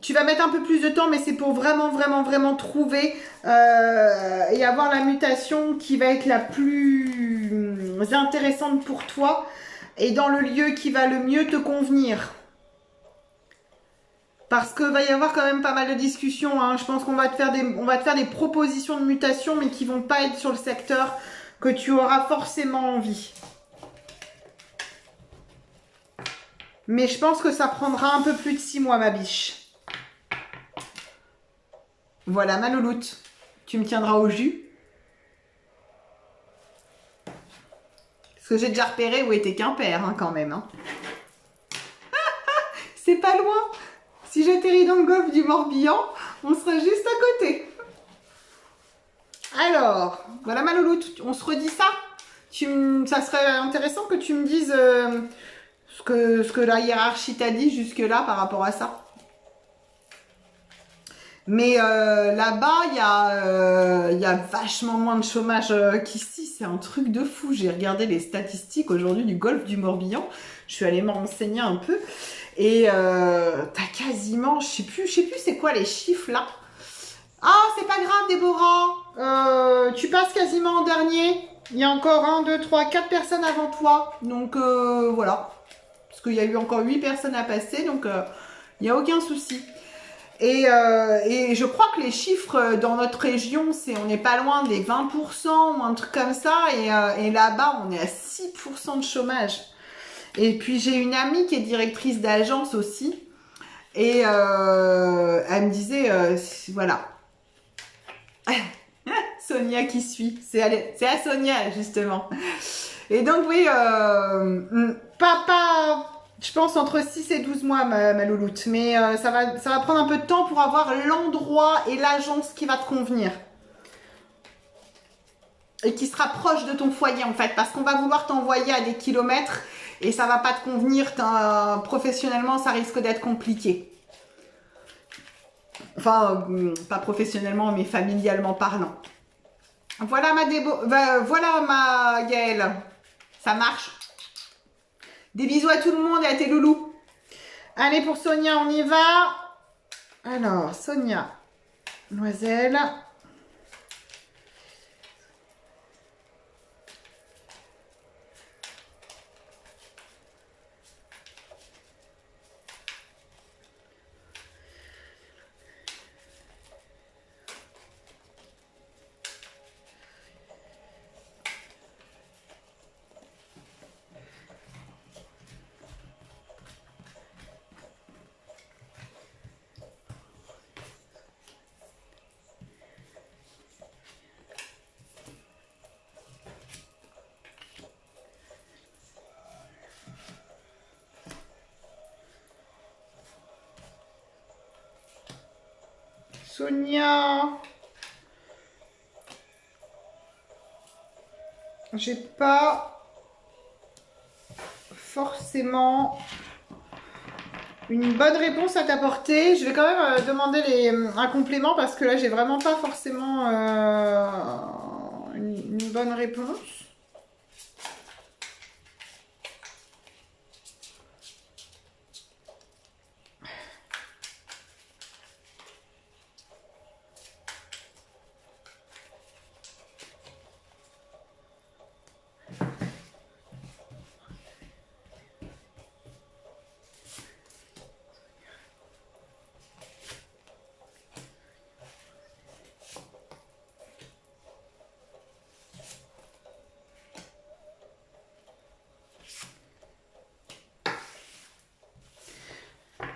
A: Tu vas mettre un peu plus de temps, mais c'est pour vraiment, vraiment, vraiment trouver et avoir la mutation qui va être la plus intéressante pour toi et dans le lieu qui va le mieux te convenir. Parce qu'il va y avoir quand même pas mal de discussions. Hein. Je pense qu'on va te faire des propositions de mutation, mais qui vont pas être sur le secteur que tu auras forcément envie. Mais je pense que ça prendra un peu plus de 6 mois, ma biche. Voilà, ma louloute. Tu me tiendras au jus. Parce que j'ai déjà repéré où était Quimper, hein, quand même. Hein. C'est pas loin. Si j'atterris dans le golfe du Morbihan, on sera juste à côté. Alors, voilà ma louloute. On se redit ça. Ça serait intéressant que tu me dises... ce que la hiérarchie t'a dit jusque-là par rapport à ça. Mais là-bas, il y a vachement moins de chômage qu'ici. C'est un truc de fou. J'ai regardé les statistiques aujourd'hui du golfe du Morbihan. Je suis allée me renseigner un peu. Et t'as quasiment, je sais plus c'est quoi les chiffres là. Ah, c'est pas grave, Déborah. Tu passes quasiment en dernier. Il y a encore 1, 2, 3, 4 personnes avant toi. Donc voilà. Parce qu'il y a eu encore 8 personnes à passer. Donc il n'y a aucun souci. Et je crois que les chiffres dans notre région, on n'est pas loin des 20% ou un truc comme ça. Et là-bas, on est à 6% de chômage. Et puis j'ai une amie qui est directrice d'agence aussi. Et elle me disait, voilà. Sonia qui suit. C'est à Sonia, justement. Et donc, oui, je pense entre 6 et 12 mois, ma louloute. Mais ça va prendre un peu de temps pour avoir l'endroit et l'agence qui va te convenir. Et qui sera proche de ton foyer, en fait. Parce qu'on va vouloir t'envoyer à des kilomètres et ça va pas te convenir. Professionnellement, ça risque d'être compliqué. Enfin, pas professionnellement, mais familialement parlant. Voilà voilà ma Gaëlle. Ça marche. Des bisous à tout le monde et à tes loulous. Allez, pour Sonia, on y va. Alors, Sonia, Noiselle. Sonia, j'ai pas forcément une bonne réponse à t'apporter. Je vais quand même demander un complément parce que là, j'ai vraiment pas forcément une bonne réponse.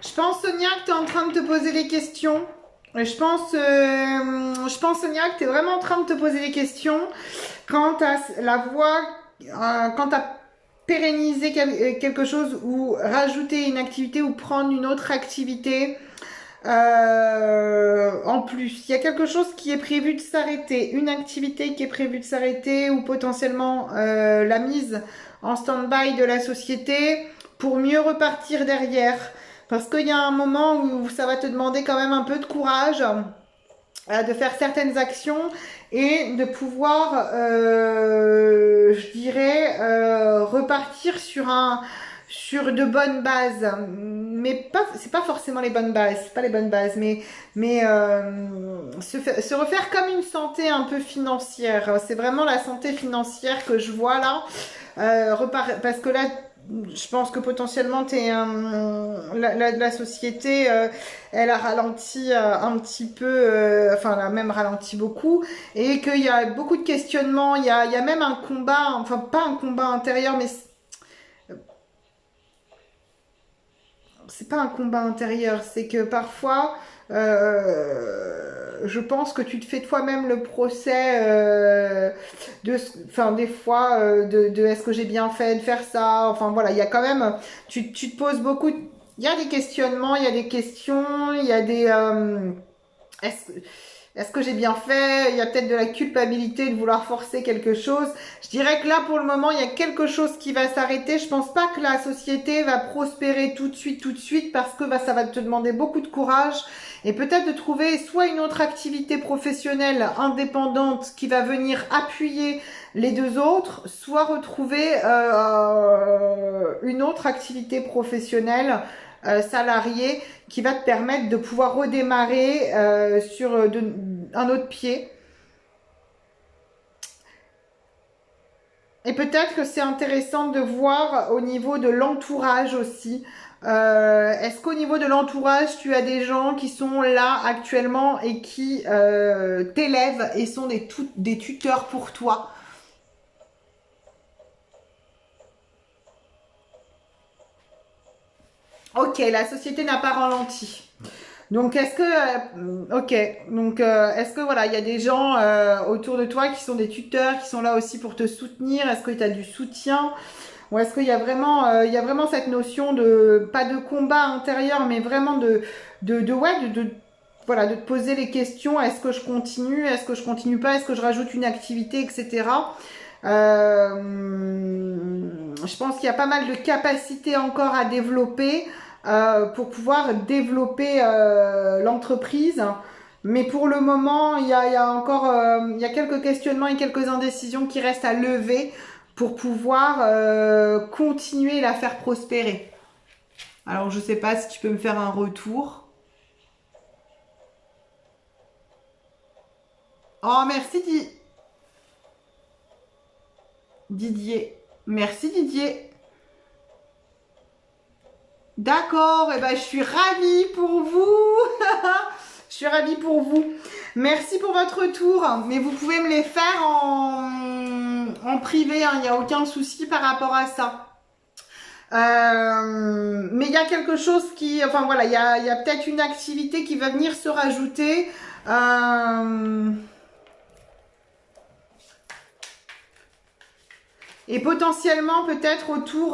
A: Je pense, Sonia, que tu es en train de te poser des questions. Je pense, Sonia, que tu es vraiment en train de te poser des questions quant à la voie, quant à pérenniser quelque chose ou rajouter une activité ou prendre une autre activité en plus. Il y a quelque chose qui est prévu de s'arrêter, une activité qui est prévue de s'arrêter ou potentiellement la mise en stand-by de la société pour mieux repartir derrière. Parce qu'il y a un moment où ça va te demander quand même un peu de courage de faire certaines actions et de pouvoir, je dirais, repartir sur de bonnes bases. Mais c'est pas forcément les bonnes bases, c'est pas les bonnes bases, mais se refaire comme une santé un peu financière. C'est vraiment la santé financière que je vois là. Parce que là, je pense que potentiellement la société elle a ralenti un petit peu, enfin elle a même ralenti beaucoup et qu'il y a beaucoup de questionnements, il y a même un combat, enfin pas un combat intérieur mais c'est pas un combat intérieur, c'est que parfois je pense que tu te fais toi-même le procès enfin des fois de est-ce que j'ai bien fait de faire ça, enfin voilà, il y a quand même, tu te poses beaucoup, il y a des questionnements, il y a des questions, il y a des est-ce que j'ai bien fait? Il y a peut-être de la culpabilité de vouloir forcer quelque chose. Je dirais que là, pour le moment, il y a quelque chose qui va s'arrêter. Je pense pas que la société va prospérer tout de suite, parce que ça va te demander beaucoup de courage et peut-être de trouver soit une autre activité professionnelle indépendante qui va venir appuyer les deux autres, soit retrouver une autre activité professionnelle salarié qui va te permettre de pouvoir redémarrer sur un autre pied. Et peut-être que c'est intéressant de voir au niveau de l'entourage aussi. Est-ce qu'au niveau de l'entourage, tu as des gens qui sont là actuellement et qui t'élèvent et sont des tuteurs pour toi? Ok, la société n'a pas ralenti. Donc, est-ce que, ok, donc est-ce que voilà, il y a des gens autour de toi qui sont des tuteurs, qui sont là aussi pour te soutenir? Est-ce que tu as du soutien? Ou est-ce qu'il y a vraiment cette notion de, pas de combat intérieur, mais vraiment voilà, de te poser les questions. Est-ce que je continue? Est-ce que je continue pas? Est-ce que je rajoute une activité, etc. Je pense qu'il y a pas mal de capacités encore à développer pour pouvoir développer l'entreprise. Mais pour le moment, il y a encore il y a quelques questionnements et quelques indécisions qui restent à lever pour pouvoir continuer et la faire prospérer. Alors, je sais pas si tu peux me faire un retour. Oh, merci Didier. Merci Didier. D'accord, et ben je suis ravie pour vous. Je suis ravie pour vous. Merci pour votre retour. Mais vous pouvez me les faire en privé, hein, il n'y a aucun souci par rapport à ça. Mais il y a quelque chose qui, enfin voilà, il y a peut-être une activité qui va venir se rajouter. Et potentiellement peut-être autour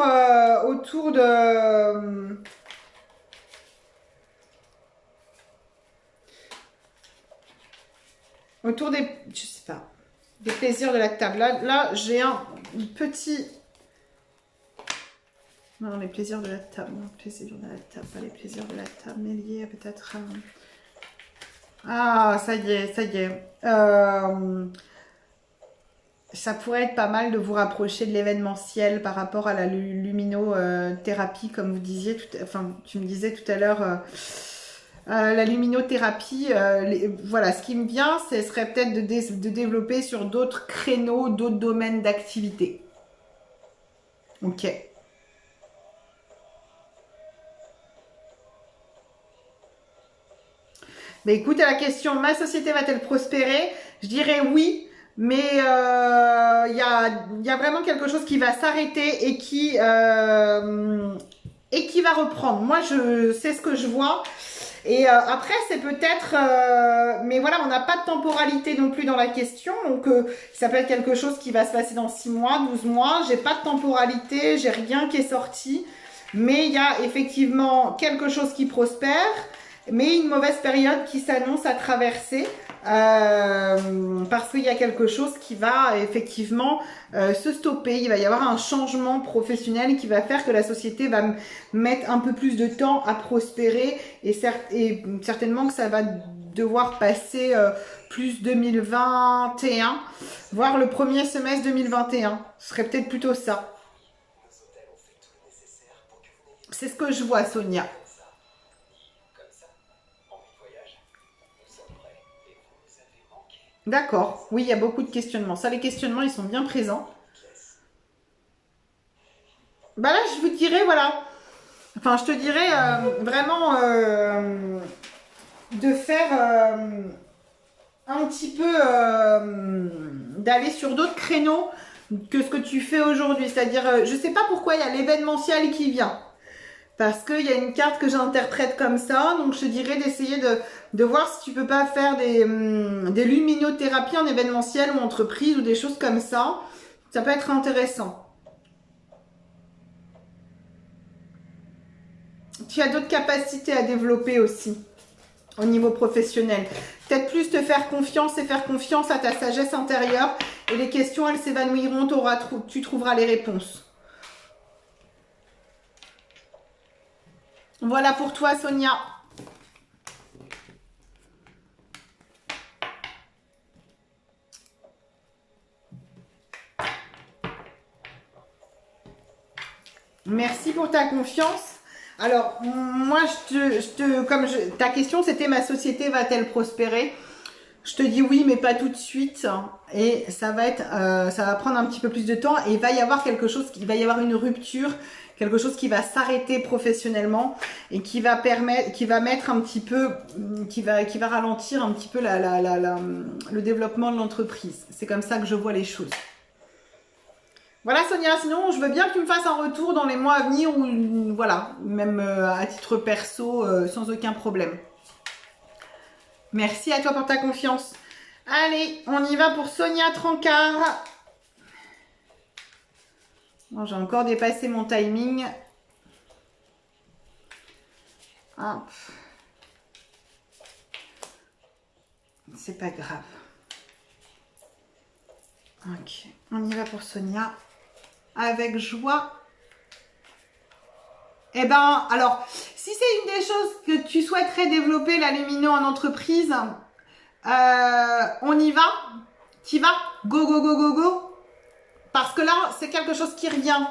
A: de autour des, je sais pas, des plaisirs de la table. Là j'ai un petit. Non, les plaisirs de la table. Non, plaisirs de la table, pas les plaisirs de la table, mais liés peut-être. Ah, ça y est, ça y est. Ça pourrait être pas mal de vous rapprocher de l'événementiel par rapport à la luminothérapie, comme vous disiez, enfin, tu me disais tout à l'heure, la luminothérapie, voilà, ce qui me vient, ce serait peut-être de développer sur d'autres créneaux, d'autres domaines d'activité. Ok. Mais écoute, à la question, ma société va-t-elle prospérer? Je dirais oui. Mais il y a vraiment quelque chose qui va s'arrêter et qui va reprendre. Moi, je sais ce que je vois. Et après, c'est peut-être... mais voilà, on n'a pas de temporalité non plus dans la question. Donc, ça peut être quelque chose qui va se passer dans 6 mois, 12 mois. J'ai pas de temporalité, j'ai rien qui est sorti. Mais il y a effectivement quelque chose qui prospère, mais une mauvaise période qui s'annonce à traverser. Parce qu'il y a quelque chose qui va effectivement se stopper. Il va y avoir un changement professionnel qui va faire que la société va mettre un peu plus de temps à prospérer et certainement que ça va devoir passer plus 2021, voire le premier semestre 2021. Ce serait peut-être plutôt ça. C'est ce que je vois, Sonia. D'accord, oui, il y a beaucoup de questionnements. Ça, les questionnements, ils sont bien présents. Bah là, je vous dirais, voilà. Enfin, je te dirais vraiment de faire un petit peu d'aller sur d'autres créneaux que ce que tu fais aujourd'hui. C'est-à-dire, je sais pas pourquoi il y a l'événementiel qui vient. Parce qu'il y a une carte que j'interprète comme ça, donc je te dirais d'essayer de voir si tu peux pas faire des luminothérapies en événementiel ou entreprise ou des choses comme ça. Ça peut être intéressant. Tu as d'autres capacités à développer aussi au niveau professionnel. Peut-être plus te faire confiance et faire confiance à ta sagesse intérieure et les questions, elles s'évanouiront, tu trouveras les réponses. Voilà pour toi, Sonia. Merci pour ta confiance. Alors, moi, ta question, c'était ma société va-t-elle prospérer? Je te dis oui, mais pas tout de suite. Et ça va prendre un petit peu plus de temps. Et il va y avoir il va y avoir une rupture, quelque chose qui va s'arrêter professionnellement et qui va mettre un petit peu, qui va ralentir un petit peu le développement de l'entreprise. C'est comme ça que je vois les choses. Voilà Sonia, sinon je veux bien que tu me fasses un retour dans les mois à venir ou voilà, même à titre perso, sans aucun problème. Merci à toi pour ta confiance. Allez, on y va pour Sonia Trancard. Bon, j'ai encore dépassé mon timing. Hop. C'est pas grave. Ok, on y va pour Sonia. Avec joie. Eh ben, alors, si c'est une des choses que tu souhaiterais développer, la Lumino en entreprise, on y va. T'y vas. Go, go, go, go, go. Parce que là, c'est quelque chose qui revient.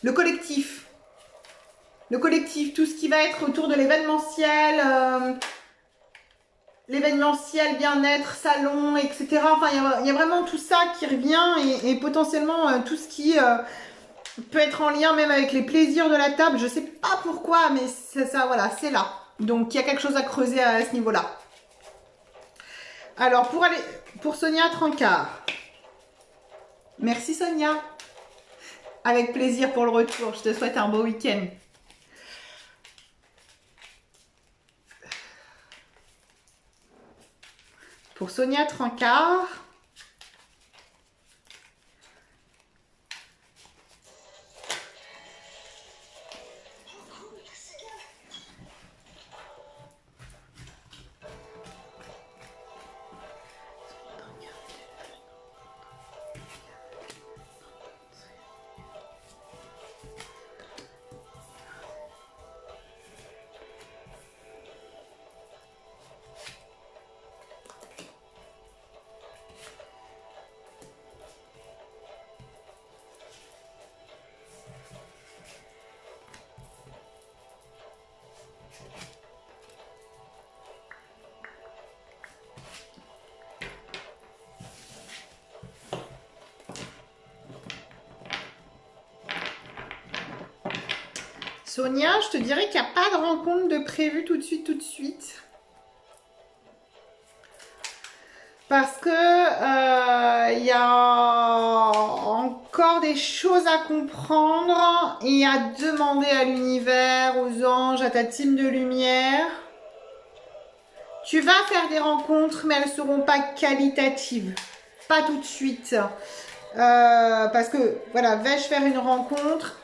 A: Le collectif. Le collectif, tout ce qui va être autour de l'événementiel, bien-être, salon, etc. Enfin, il y a vraiment tout ça qui revient et potentiellement tout ce qui peut être en lien même avec les plaisirs de la table. Je sais pas pourquoi, mais ça voilà, c'est là. Donc, il y a quelque chose à creuser à ce niveau-là. Alors, pour Sonia Trancard. Merci Sonia. Avec plaisir pour le retour. Je te souhaite un beau week-end. Pour Sonia Trancard. Sonia, je te dirais qu'il n'y a pas de rencontre de prévu tout de suite. Parce que il y a encore des choses à comprendre et à demander à l'univers, aux anges, à ta team de lumière. Tu vas faire des rencontres, mais elles ne seront pas qualitatives. Pas tout de suite. Parce que, voilà, vais-je faire une rencontre?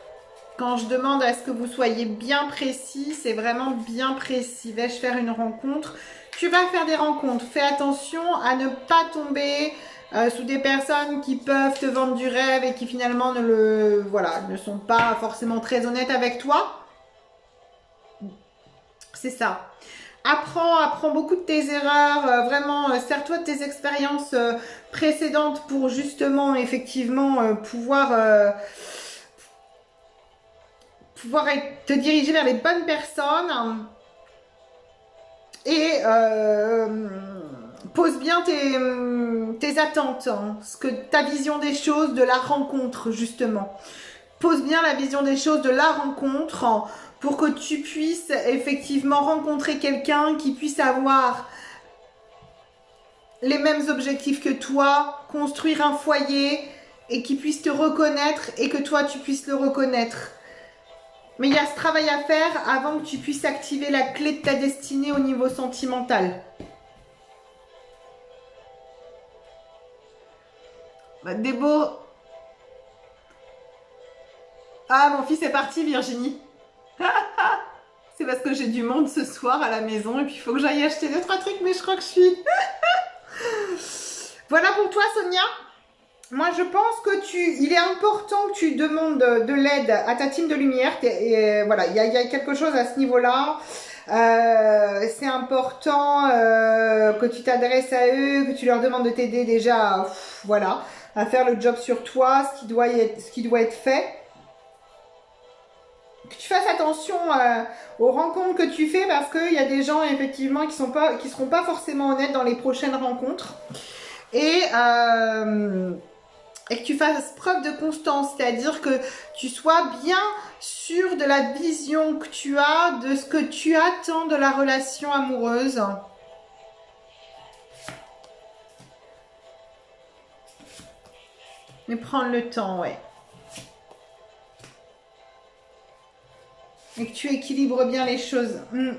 A: Quand je demande à ce que vous soyez bien précis, c'est vraiment bien précis. Vais-je faire une rencontre? Tu vas faire des rencontres. Fais attention à ne pas tomber sous des personnes qui peuvent te vendre du rêve et qui finalement ne sont pas forcément très honnêtes avec toi. C'est ça. Apprends beaucoup de tes erreurs, vraiment, sers-toi de tes expériences précédentes pour justement, effectivement, pouvoir te diriger vers les bonnes personnes et pose bien tes attentes, hein, ta vision des choses de la rencontre justement. Pose bien la vision des choses de la rencontre pour que tu puisses effectivement rencontrer quelqu'un qui puisse avoir les mêmes objectifs que toi, construire un foyer et qui puisse te reconnaître et que toi tu puisses le reconnaître. Mais il y a ce travail à faire avant que tu puisses activer la clé de ta destinée au niveau sentimental. Débo. Ah, mon fils est parti, Virginie. C'est parce que j'ai du monde ce soir à la maison et puis il faut que j'aille acheter 2-3 trucs, mais je crois que je suis... Voilà pour toi, Sonia. Moi, je pense que il est important que tu demandes de l'aide à ta team de lumière. Voilà, il y a quelque chose à ce niveau-là. C'est important que tu t'adresses à eux, que tu leur demandes de t'aider déjà, voilà, à faire le job sur toi, ce qui doit être fait.
C: que tu fasses attention aux rencontres que tu fais parce qu'il y a des gens effectivement qui seront pas forcément honnêtes dans les prochaines rencontres. Et que tu fasses preuve de constance, c'est-à-dire que tu sois bien sûr de la vision que tu as, de ce que tu attends de la relation amoureuse. Mais prendre le temps, ouais. Et que tu équilibres bien les choses. Il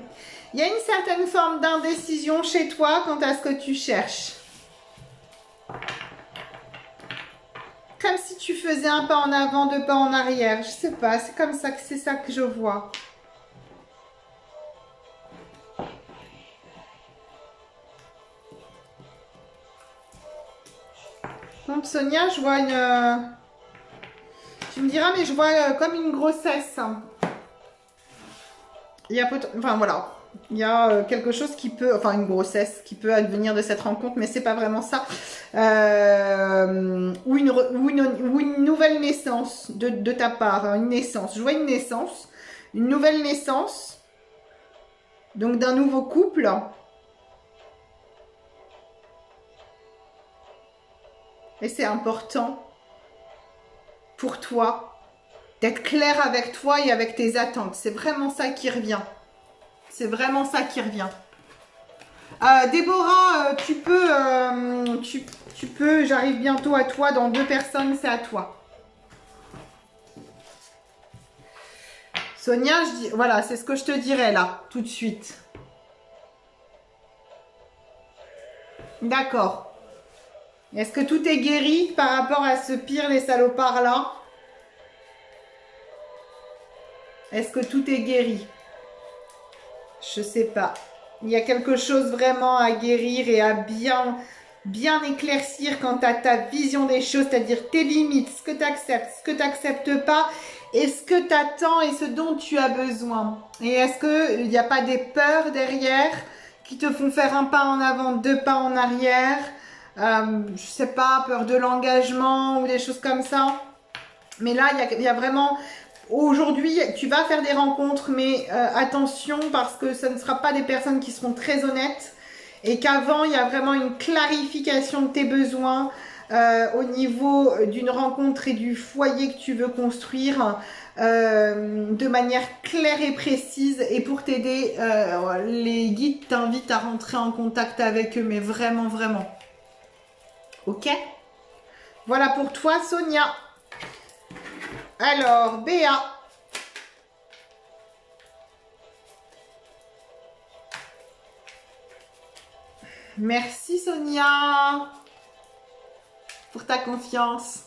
C: y a une certaine forme d'indécision chez toi quant à ce que tu cherches. Comme si tu faisais un pas en avant, deux pas en arrière. Je sais pas, c'est comme ça que c'est ça que je vois. Donc Sonia, je vois une... Tu me diras, mais je vois comme une grossesse. Il y a enfin voilà, il y a quelque chose qui peut, enfin une grossesse qui peut advenir de cette rencontre, mais c'est pas vraiment ça. Ou une nouvelle naissance de ta part, hein, une naissance. Je vois une naissance, une nouvelle naissance, donc d'un nouveau couple. Et c'est important pour toi d'être clair avec toi et avec tes attentes. C'est vraiment ça qui revient. C'est vraiment ça qui revient. Déborah, tu peux, j'arrive bientôt à toi. Dans 2 personnes, c'est à toi. Sonia, je dis, voilà, c'est ce que je te dirais là, tout de suite. D'accord. Est-ce que tout est guéri par rapport à ce pire, les salopards là? Est-ce que tout est guéri? Je sais pas. Il y a quelque chose vraiment à guérir et à bien éclaircir quant à ta vision des choses, c'est-à-dire tes limites, ce que tu acceptes, ce que tu n'acceptes pas, et ce que tu attends et ce dont tu as besoin. Et est-ce qu'il n'y a pas des peurs derrière qui te font faire un pas en avant, 2 pas en arrière? Je sais pas, peur de l'engagement ou des choses comme ça. Mais là, il y a vraiment... Aujourd'hui, tu vas faire des rencontres, mais attention parce que ce ne sera pas des personnes qui seront très honnêtes et qu'avant, il y a vraiment une clarification de tes besoins au niveau d'une rencontre et du foyer que tu veux construire de manière claire et précise. Et pour t'aider, les guides t'invitent à rentrer en contact avec eux, mais vraiment, vraiment. Ok? Voilà pour toi, Sonia. Alors, Béa. Merci Sonia pour ta confiance.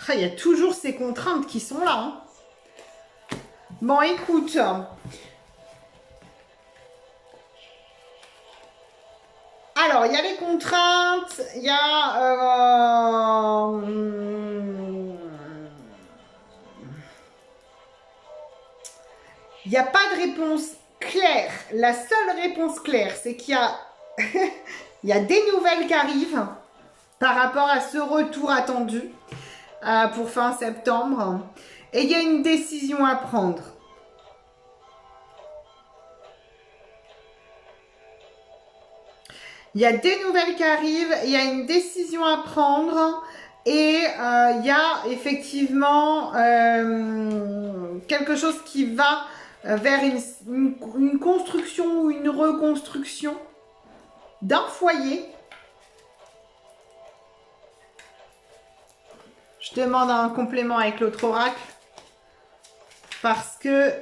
C: Ah, il y a toujours ces contraintes qui sont là. Hein. Bon, écoute. Alors, il y a les contraintes, il y a... il n'y a pas de réponse claire. La seule réponse claire, c'est qu'il y a... il y a des nouvelles qui arrivent par rapport à ce retour attendu pour fin septembre. Et il y a une décision à prendre. Il y a des nouvelles qui arrivent, il y a une décision à prendre et il y a effectivement quelque chose qui va vers une construction ou une reconstruction d'un foyer. Je demande un complément avec l'autre oracle parce que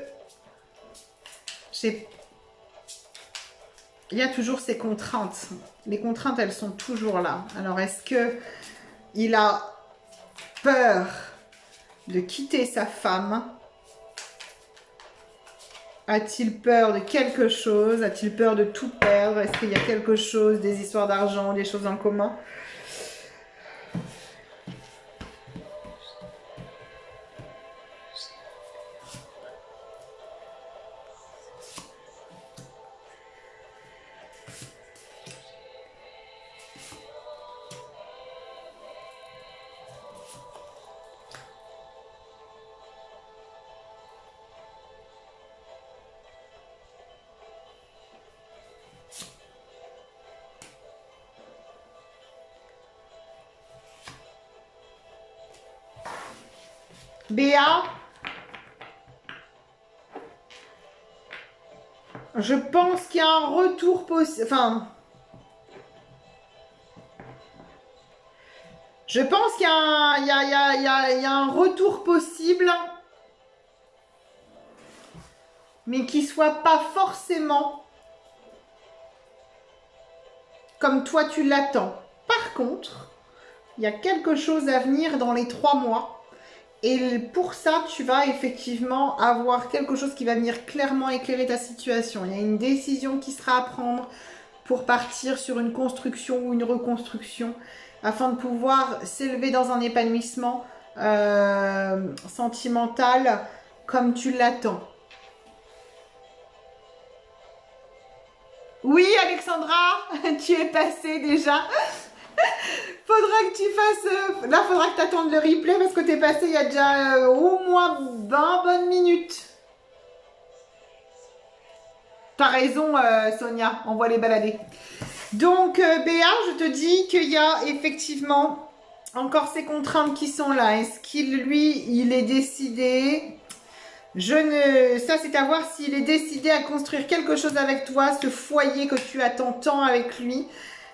C: il y a toujours ces contraintes. Les contraintes, elles sont toujours là. Alors, est-ce que il a peur de quitter sa femme? A-t-il peur de quelque chose? A-t-il peur de tout perdre? Est-ce qu'il y a quelque chose, des histoires d'argent, des choses en commun? Béa, je pense qu'il y a un retour possible. Enfin, je pense qu'il y a un retour possible, mais qui soit pas forcément comme toi tu l'attends. Par contre, il y a quelque chose à venir dans les 3 mois. Et pour ça, tu vas effectivement avoir quelque chose qui va venir clairement éclairer ta situation. Il y a une décision qui sera à prendre pour partir sur une construction ou une reconstruction afin de pouvoir s'élever dans un épanouissement sentimental comme tu l'attends. Oui, Alexandra, tu es passée déjà. Faudra que tu fasses... Là, faudra que tu attendes le replay parce que tu es passé il y a déjà au moins 20 bonnes minutes. T'as raison, Sonia, on va les balader. Donc, Béa, je te dis qu'il y a effectivement encore ces contraintes qui sont là. Est-ce qu'il, lui, il est décidé? Ça, c'est à voir s'il est décidé à construire quelque chose avec toi, ce foyer que tu attends tant avec lui.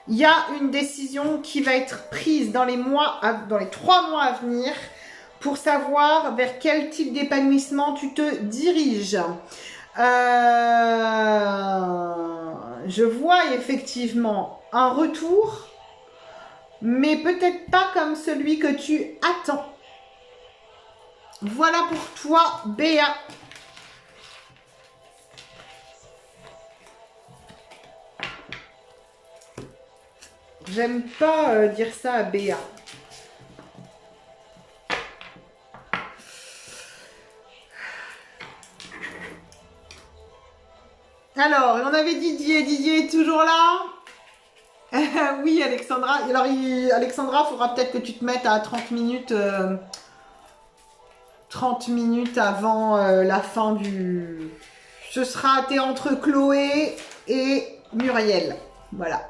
C: Il y a une décision qui va être prise dans les 3 mois à venir pour savoir vers quel type d'épanouissement tu te diriges. Je vois effectivement un retour, mais peut-être pas comme celui que tu attends. Voilà pour toi, Béa. J'aime pas dire ça à Béa. Alors, on avait Didier. Didier est toujours là? Oui, Alexandra. Alors, Alexandra, il faudra peut-être que tu te mettes à 30 minutes... 30 minutes avant la fin du... Ce sera, t'es entre Chloé et Muriel. Voilà.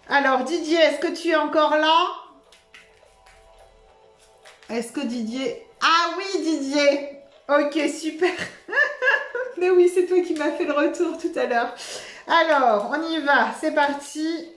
C: Alors, Didier, est-ce que tu es encore là? Est-ce que Didier... Ah oui, Didier. Ok, super. Mais oui, c'est toi qui m'as fait le retour tout à l'heure. Alors, on y va. C'est parti.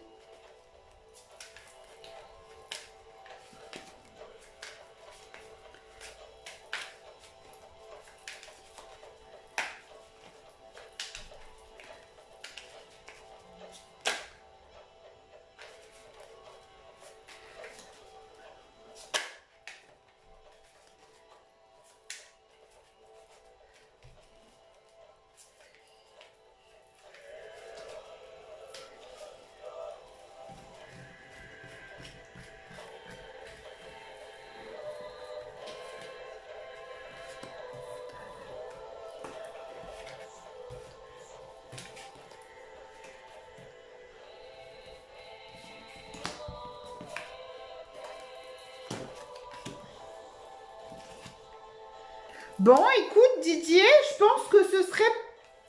C: Bon, écoute, Didier, je pense que ce serait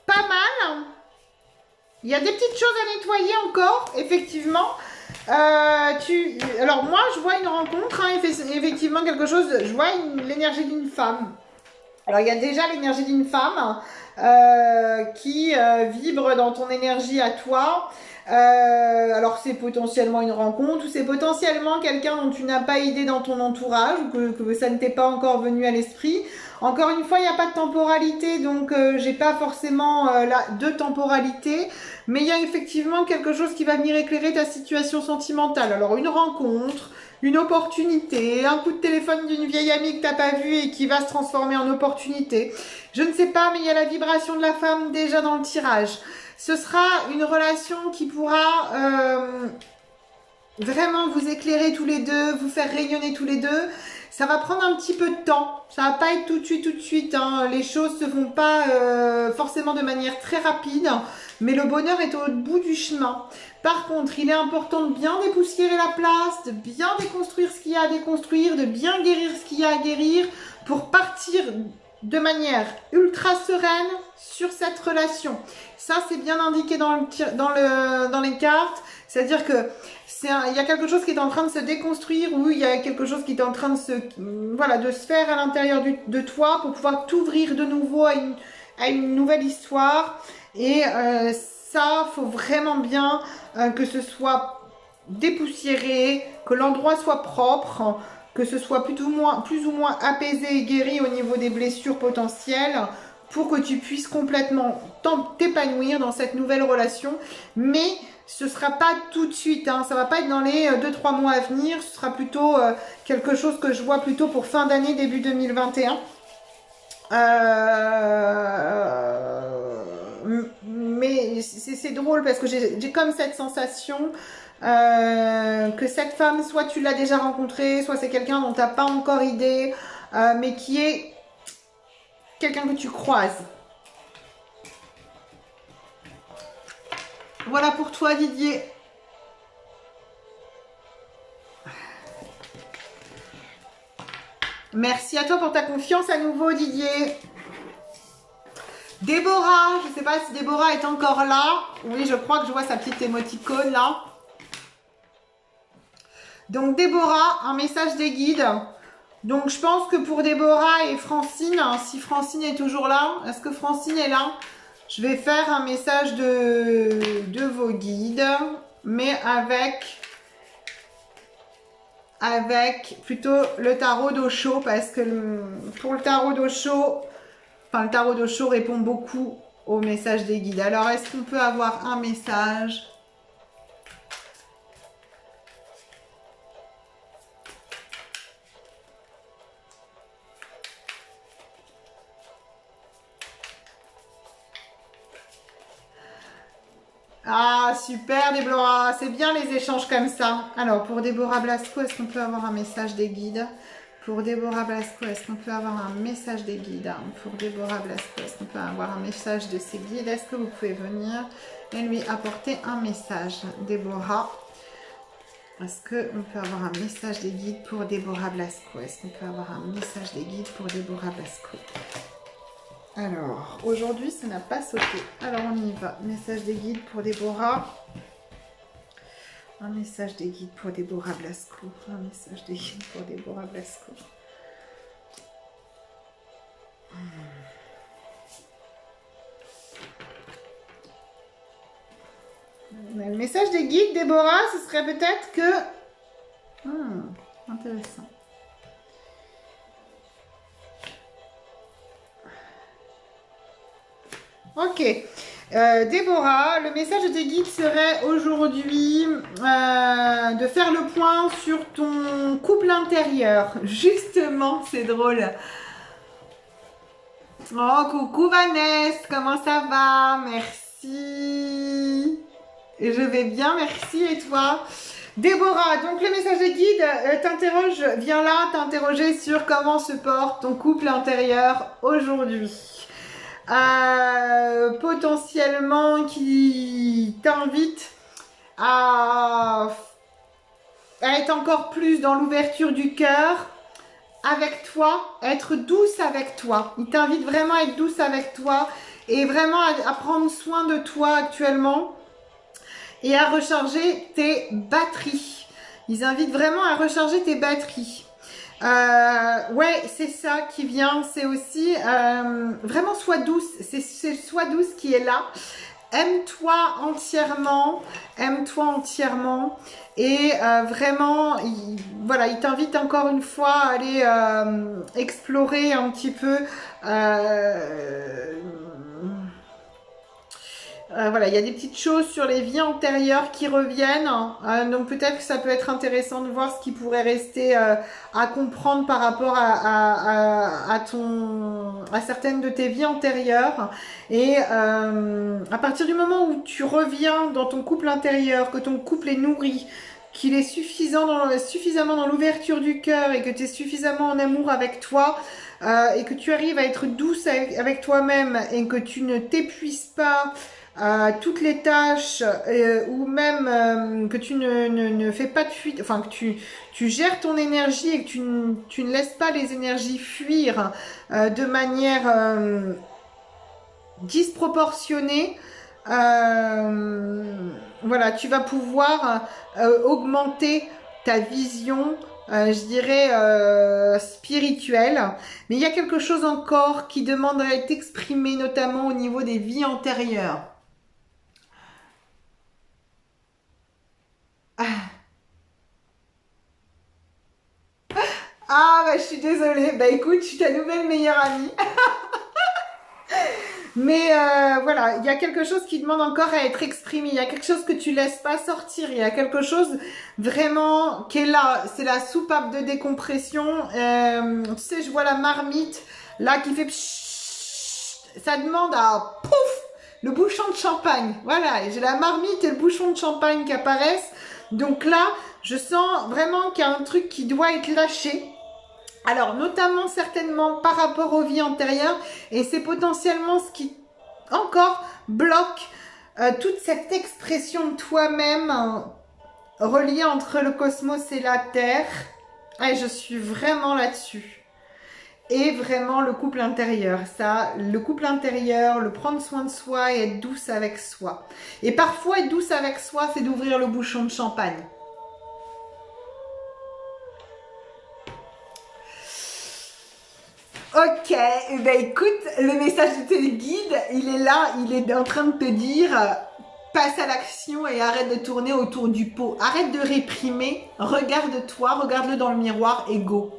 C: pas mal. Il y a des petites choses à nettoyer encore, effectivement. Alors moi, je vois une rencontre, hein, effectivement quelque chose, je vois l'énergie d'une femme. Alors, il y a déjà l'énergie d'une femme qui vibre dans ton énergie à toi. Alors, c'est potentiellement une rencontre ou c'est potentiellement quelqu'un dont tu n'as pas idée dans ton entourage ou que ça ne t'est pas encore venu à l'esprit. Encore une fois, il n'y a pas de temporalité, donc j'ai pas forcément de temporalité, mais il y a effectivement quelque chose qui va venir éclairer ta situation sentimentale. Alors, une rencontre, une opportunité, un coup de téléphone d'une vieille amie que tu n'as pas vue et qui va se transformer en opportunité. Je ne sais pas, mais il y a la vibration de la femme déjà dans le tirage. Ce sera une relation qui pourra vraiment vous éclairer tous les deux, vous faire rayonner tous les deux. Ça va prendre un petit peu de temps. Ça va pas être tout de suite. Hein. Les choses se font pas forcément de manière très rapide, mais le bonheur est au bout du chemin. Par contre, il est important de bien dépoussiérer la place, de bien déconstruire ce qu'il y a à déconstruire, de bien guérir ce qu'il y a à guérir pour partir de manière ultra sereine sur cette relation. Ça, c'est bien indiqué dans les cartes. C'est-à-dire que il y a quelque chose qui est en train de se déconstruire ou il y a quelque chose qui est en train de se faire à l'intérieur de toi pour pouvoir t'ouvrir de nouveau à une nouvelle histoire. Et ça, faut vraiment bien que ce soit dépoussiéré, que l'endroit soit propre, que ce soit plus ou moins apaisé et guéri au niveau des blessures potentielles pour que tu puisses complètement t'épanouir dans cette nouvelle relation. Mais ce ne sera pas tout de suite, hein. Ça ne va pas être dans les 2-3 mois à venir, ce sera plutôt quelque chose que je vois plutôt pour fin d'année, début 2021. Mais c'est drôle parce que j'ai comme cette sensation que cette femme, soit tu l'as déjà rencontrée, soit c'est quelqu'un dont tu n'as pas encore idée, mais qui est quelqu'un que tu croises. Voilà pour toi, Didier. Merci à toi pour ta confiance à nouveau, Didier. Déborah, je ne sais pas si Déborah est encore là. Oui, je crois que je vois sa petite émoticône là. Donc Déborah, un message des guides. Donc je pense que pour Déborah et Francine, si Francine est toujours là, est-ce que Francine est là? Je vais faire un message de vos guides, mais avec plutôt le tarot d'Osho, parce que pour le tarot d'Osho, le tarot d'Osho répond beaucoup au message des guides. Alors, est-ce qu'on peut avoir un message ? Ah, super, Déborah. C'est bien les échanges comme ça. Alors, pour Déborah Blasco, est-ce qu'on peut avoir un message des guides ? Pour Déborah Blasco, est-ce qu'on peut avoir un message des guides? Pour Déborah Blasco, est-ce qu'on peut avoir un message de ses guides? Est-ce que vous pouvez venir et lui apporter un message? Déborah, est-ce qu'on peut avoir un message des guides pour Déborah Blasco? Est-ce qu'on peut avoir un message des guides pour Déborah Blasco? Alors, aujourd'hui, ça n'a pas sauté. Alors, on y va. Message des guides pour Déborah. Un message des guides pour Déborah Blasco. Un message des guides pour Déborah Blasco. Le message des guides, Déborah, ce serait peut-être que... intéressant. Ok. Déborah, le message de tes guides serait aujourd'hui de faire le point sur ton couple intérieur. Justement, c'est drôle. Oh, coucou Vanessa, comment ça va? Merci. Et je vais bien, merci. Et toi? Déborah, donc le message de guide vient là t'interroger sur comment se porte ton couple intérieur aujourd'hui. Potentiellement qui t'invite à être encore plus dans l'ouverture du cœur avec toi, être douce avec toi. Il t'invite vraiment à être douce avec toi et vraiment à prendre soin de toi actuellement et à recharger tes batteries. Ils invitent vraiment à recharger tes batteries. Ouais, c'est ça qui vient. C'est aussi vraiment sois douce. C'est sois douce qui est là. Aime-toi entièrement. Aime-toi entièrement. Et vraiment, voilà, il t'invite encore une fois à aller explorer un petit peu. Voilà, il y a des petites choses sur les vies antérieures qui reviennent. Donc peut-être que ça peut être intéressant de voir ce qui pourrait rester à comprendre par rapport à certaines de tes vies antérieures. Et à partir du moment où tu reviens dans ton couple intérieur, que ton couple est nourri, qu'il est suffisamment dans l'ouverture du cœur et que tu es suffisamment en amour avec toi, et que tu arrives à être douce avec toi-même et que tu ne t'épuises pas toutes les tâches, ou même que tu ne fais pas de fuite, enfin que tu gères ton énergie et que tu ne laisses pas les énergies fuir de manière disproportionnée. Voilà, tu vas pouvoir augmenter ta vision, je dirais, spirituelle. Mais il y a quelque chose encore qui demande à être exprimé, notamment au niveau des vies antérieures. Ah, bah je suis désolée. Bah écoute, je suis ta nouvelle meilleure amie. Mais voilà, il y a quelque chose qui demande encore à être exprimé. Il y a quelque chose que tu laisses pas sortir. Il y a quelque chose vraiment qui est là. C'est la soupape de décompression. Tu sais, je vois la marmite là qui fait pshhh. Ça demande à pouf le bouchon de champagne. Voilà, j'ai la marmite et le bouchon de champagne qui apparaissent. Donc là, je sens vraiment qu'il y a un truc qui doit être lâché. Alors, notamment, certainement, par rapport aux vies antérieures, et c'est potentiellement ce qui, encore, bloque toute cette expression de toi-même reliée entre le cosmos et la Terre. Et je suis vraiment là-dessus. Et vraiment, le couple intérieur, ça, le couple intérieur, le prendre soin de soi et être douce avec soi. Et parfois, être douce avec soi, c'est d'ouvrir le bouchon de champagne. Ok, ben écoute, le message de tes guides, il est là, il est en train de te dire, passe à l'action et arrête de tourner autour du pot. Arrête de réprimer, regarde-toi, regarde-le dans le miroir et go.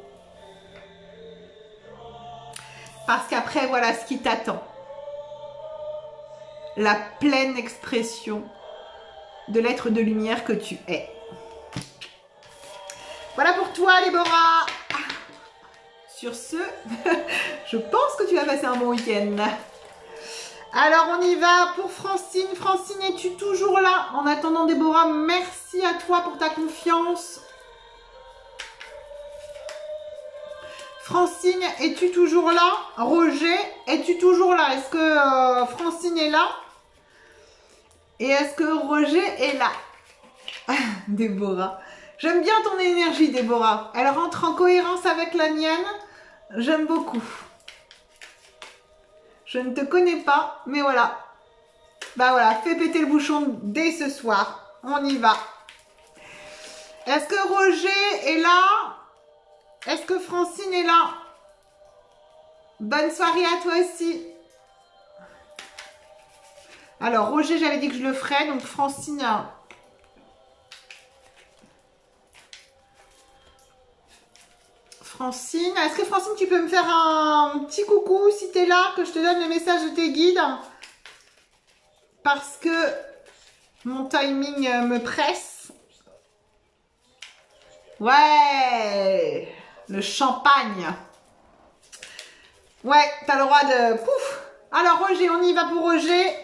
C: Parce qu'après, voilà ce qui t'attend. La pleine expression de l'être de lumière que tu es. Voilà pour toi, Déborah. Sur ce, je pense que tu vas passer un bon week-end. Alors, on y va pour Francine. Francine, es-tu toujours là? En attendant, Déborah, merci à toi pour ta confiance. Francine, es-tu toujours là? Roger, es-tu toujours là? Est-ce que Francine est là? Et est-ce que Roger est là? Déborah. J'aime bien ton énergie, Déborah. Elle rentre en cohérence avec la mienne. J'aime beaucoup. Je ne te connais pas, mais voilà. Bah voilà, fais péter le bouchon dès ce soir. On y va. Est-ce que Roger est là? Est-ce que Francine est là? Bonne soirée à toi aussi. Alors, Roger, j'avais dit que je le ferais, donc Francine... Francine, est-ce que Francine, tu peux me faire un petit coucou si tu es là, que je te donne le message de tes guides? Parce que mon timing me presse. Ouais, le champagne. Ouais, t'as le droit de... Pouf. Alors Roger, on y va pour Roger.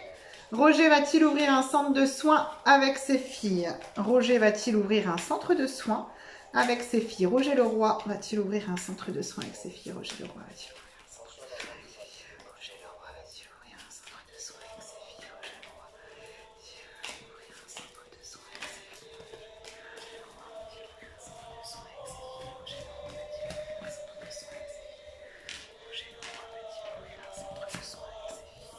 C: Roger va-t-il ouvrir un centre de soins avec ses filles? Roger va-t-il ouvrir un centre de soins avec ses filles? Roger Leroy va-t-il ouvrir un centre de soins avec ses filles? Roger Leroy va-t-il ouvrir un centre de soins avec ses filles? Roger Leroy va-t-il ouvrir un centre de soins avec ses filles? Roger Leroy va-t-il ouvrir un centre de soins avec ses filles? Roger Leroy va-t-il ouvrir un centre de soins avec ses filles? Roger Leroy va-t-il ouvrir un centre de soins avec ses filles? Roger Leroy va-t-il ouvrir un centre de soins avec ses filles?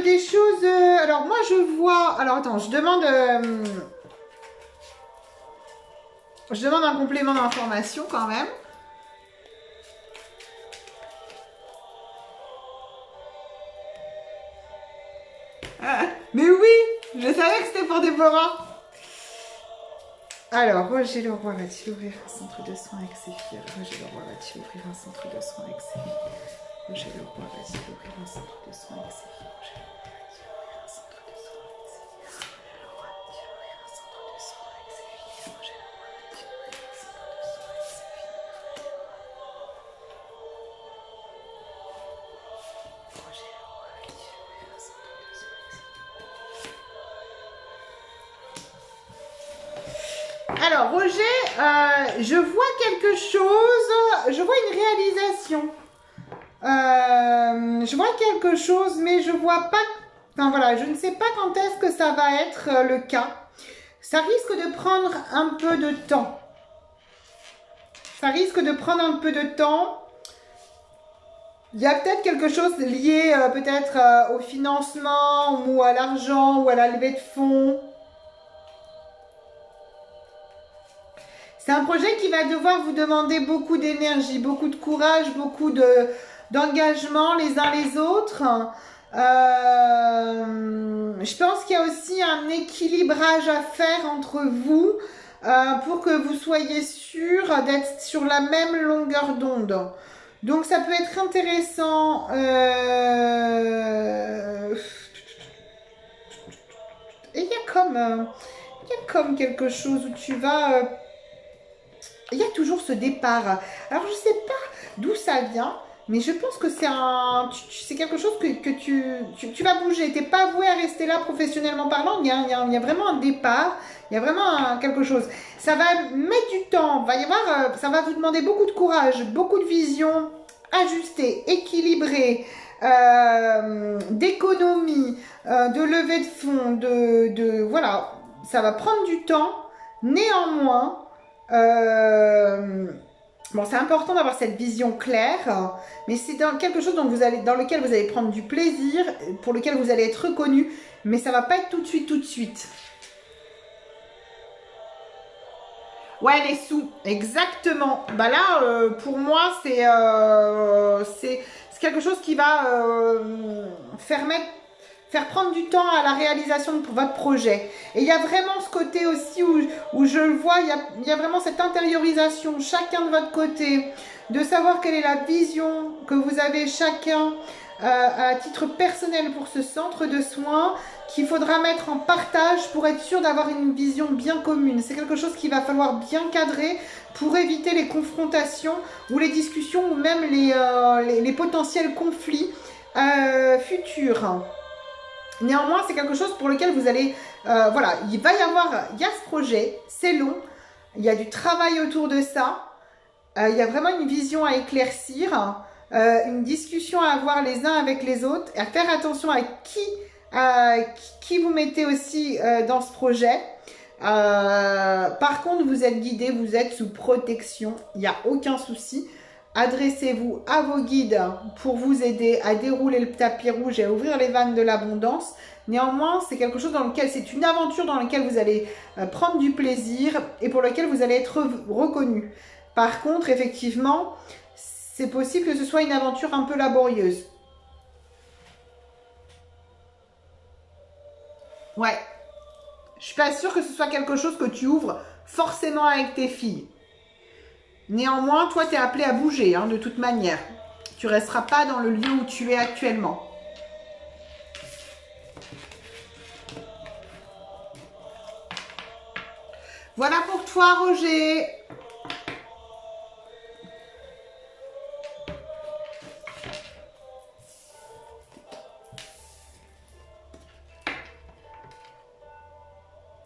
C: des choses... alors, moi, je vois... Alors, attends, je demande un complément d'information quand même. Mais oui, je savais que c'était pour Déborah. Alors, Roger Leroy va-t-il ouvrir un centre de soins avec ses filles? Roger Leroy va-t-il ouvrir un centre de soins avec ses filles? Roger Leroy va-t-il ouvrir un centre de soins avec ses filles? Roger Leroy va-t-il ouvrir un centre de soins avec ses filles? Roger Leroy va-t-il ouvrir un centre de soins avec ses filles? Roger Leroy va-t-il ouvrir un centre de soins avec ses filles? Roger Leroy va-t-il ouvrir un centre de soins avec ses filles? Alors, Roger, je vois quelque chose, je vois une réalisation. Je vois quelque chose, mais je vois pas... Enfin, voilà, je ne sais pas quand est-ce que ça va être le cas. Ça risque de prendre un peu de temps. Ça risque de prendre un peu de temps. Il y a peut-être quelque chose lié peut-être au financement ou à l'argent ou à la levée de fonds. C'est un projet qui va devoir vous demander beaucoup d'énergie, beaucoup de courage, beaucoup d'engagement les uns les autres. Je pense qu'il y a aussi un équilibrage à faire entre vous pour que vous soyez sûr d'être sur la même longueur d'onde. Donc ça peut être intéressant. Et il y a comme quelque chose où tu vas... il y a toujours ce départ. Alors, je ne sais pas d'où ça vient, mais je pense que c'est quelque chose que tu vas bouger. Tu n'es pas voué à rester là professionnellement parlant. Il y a vraiment un départ. Il y a vraiment quelque chose. Ça va mettre du temps. Ça va vous demander beaucoup de courage, beaucoup de vision ajustée, équilibrée, d'économie, de levée de fonds, voilà. Ça va prendre du temps. Néanmoins, bon, c'est important d'avoir cette vision claire, mais c'est dans quelque chose dans lequel vous allez prendre du plaisir, pour lequel vous allez être reconnu, mais ça va pas être tout de suite. Ouais, les sous, exactement. Bah là, pour moi, c'est quelque chose qui va faire prendre du temps à la réalisation de votre projet. Et il y a vraiment ce côté aussi où je le vois, il y a vraiment cette intériorisation, chacun de votre côté, de savoir quelle est la vision que vous avez chacun à titre personnel pour ce centre de soins, qu'il faudra mettre en partage pour être sûr d'avoir une vision bien commune. C'est quelque chose qu'il va falloir bien cadrer pour éviter les confrontations ou les discussions ou même les potentiels conflits futurs. Néanmoins, c'est quelque chose pour lequel vous allez... voilà, il y a ce projet, c'est long, il y a du travail autour de ça, il y a vraiment une vision à éclaircir, une discussion à avoir les uns avec les autres, et à faire attention à qui vous mettez aussi dans ce projet. Par contre, vous êtes guidé, vous êtes sous protection, il n'y a aucun souci. Adressez-vous à vos guides pour vous aider à dérouler le tapis rouge et à ouvrir les vannes de l'abondance. Néanmoins, c'est quelque chose c'est une aventure dans laquelle vous allez prendre du plaisir et pour laquelle vous allez être reconnu. Par contre, effectivement, c'est possible que ce soit une aventure un peu laborieuse. Ouais. Je suis pas sûre que ce soit quelque chose que tu ouvres forcément avec tes filles. Néanmoins, toi, tu es appelé à bouger, de toute manière. Tu ne resteras pas dans le lieu où tu es actuellement. Voilà pour toi, Roger.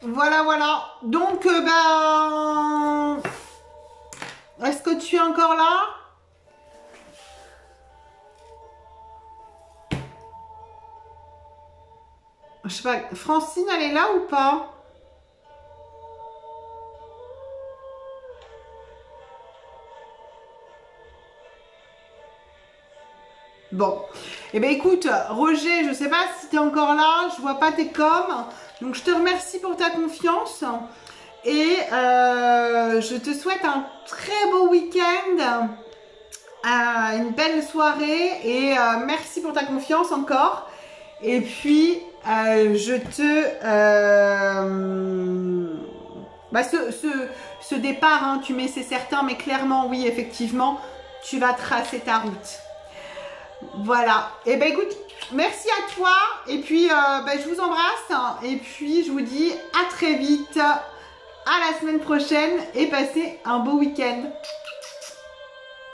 C: Voilà. Donc, est-ce que tu es encore là? Je sais pas, Francine, elle est là ou pas? Bon,
A: Eh ben écoute, Roger, je sais pas si tu es encore là, je vois pas tes coms. Donc je te remercie pour ta confiance. Et je te souhaite un très beau week-end, une belle soirée. Et merci pour ta confiance encore. Et puis, ce départ, hein, tu mets, c'est certain, mais clairement, oui, effectivement, tu vas tracer ta route. Voilà. Et ben écoute, merci à toi. Et puis, je vous embrasse. Et puis, je vous dis à très vite. À la semaine prochaine. Et passez un beau week-end.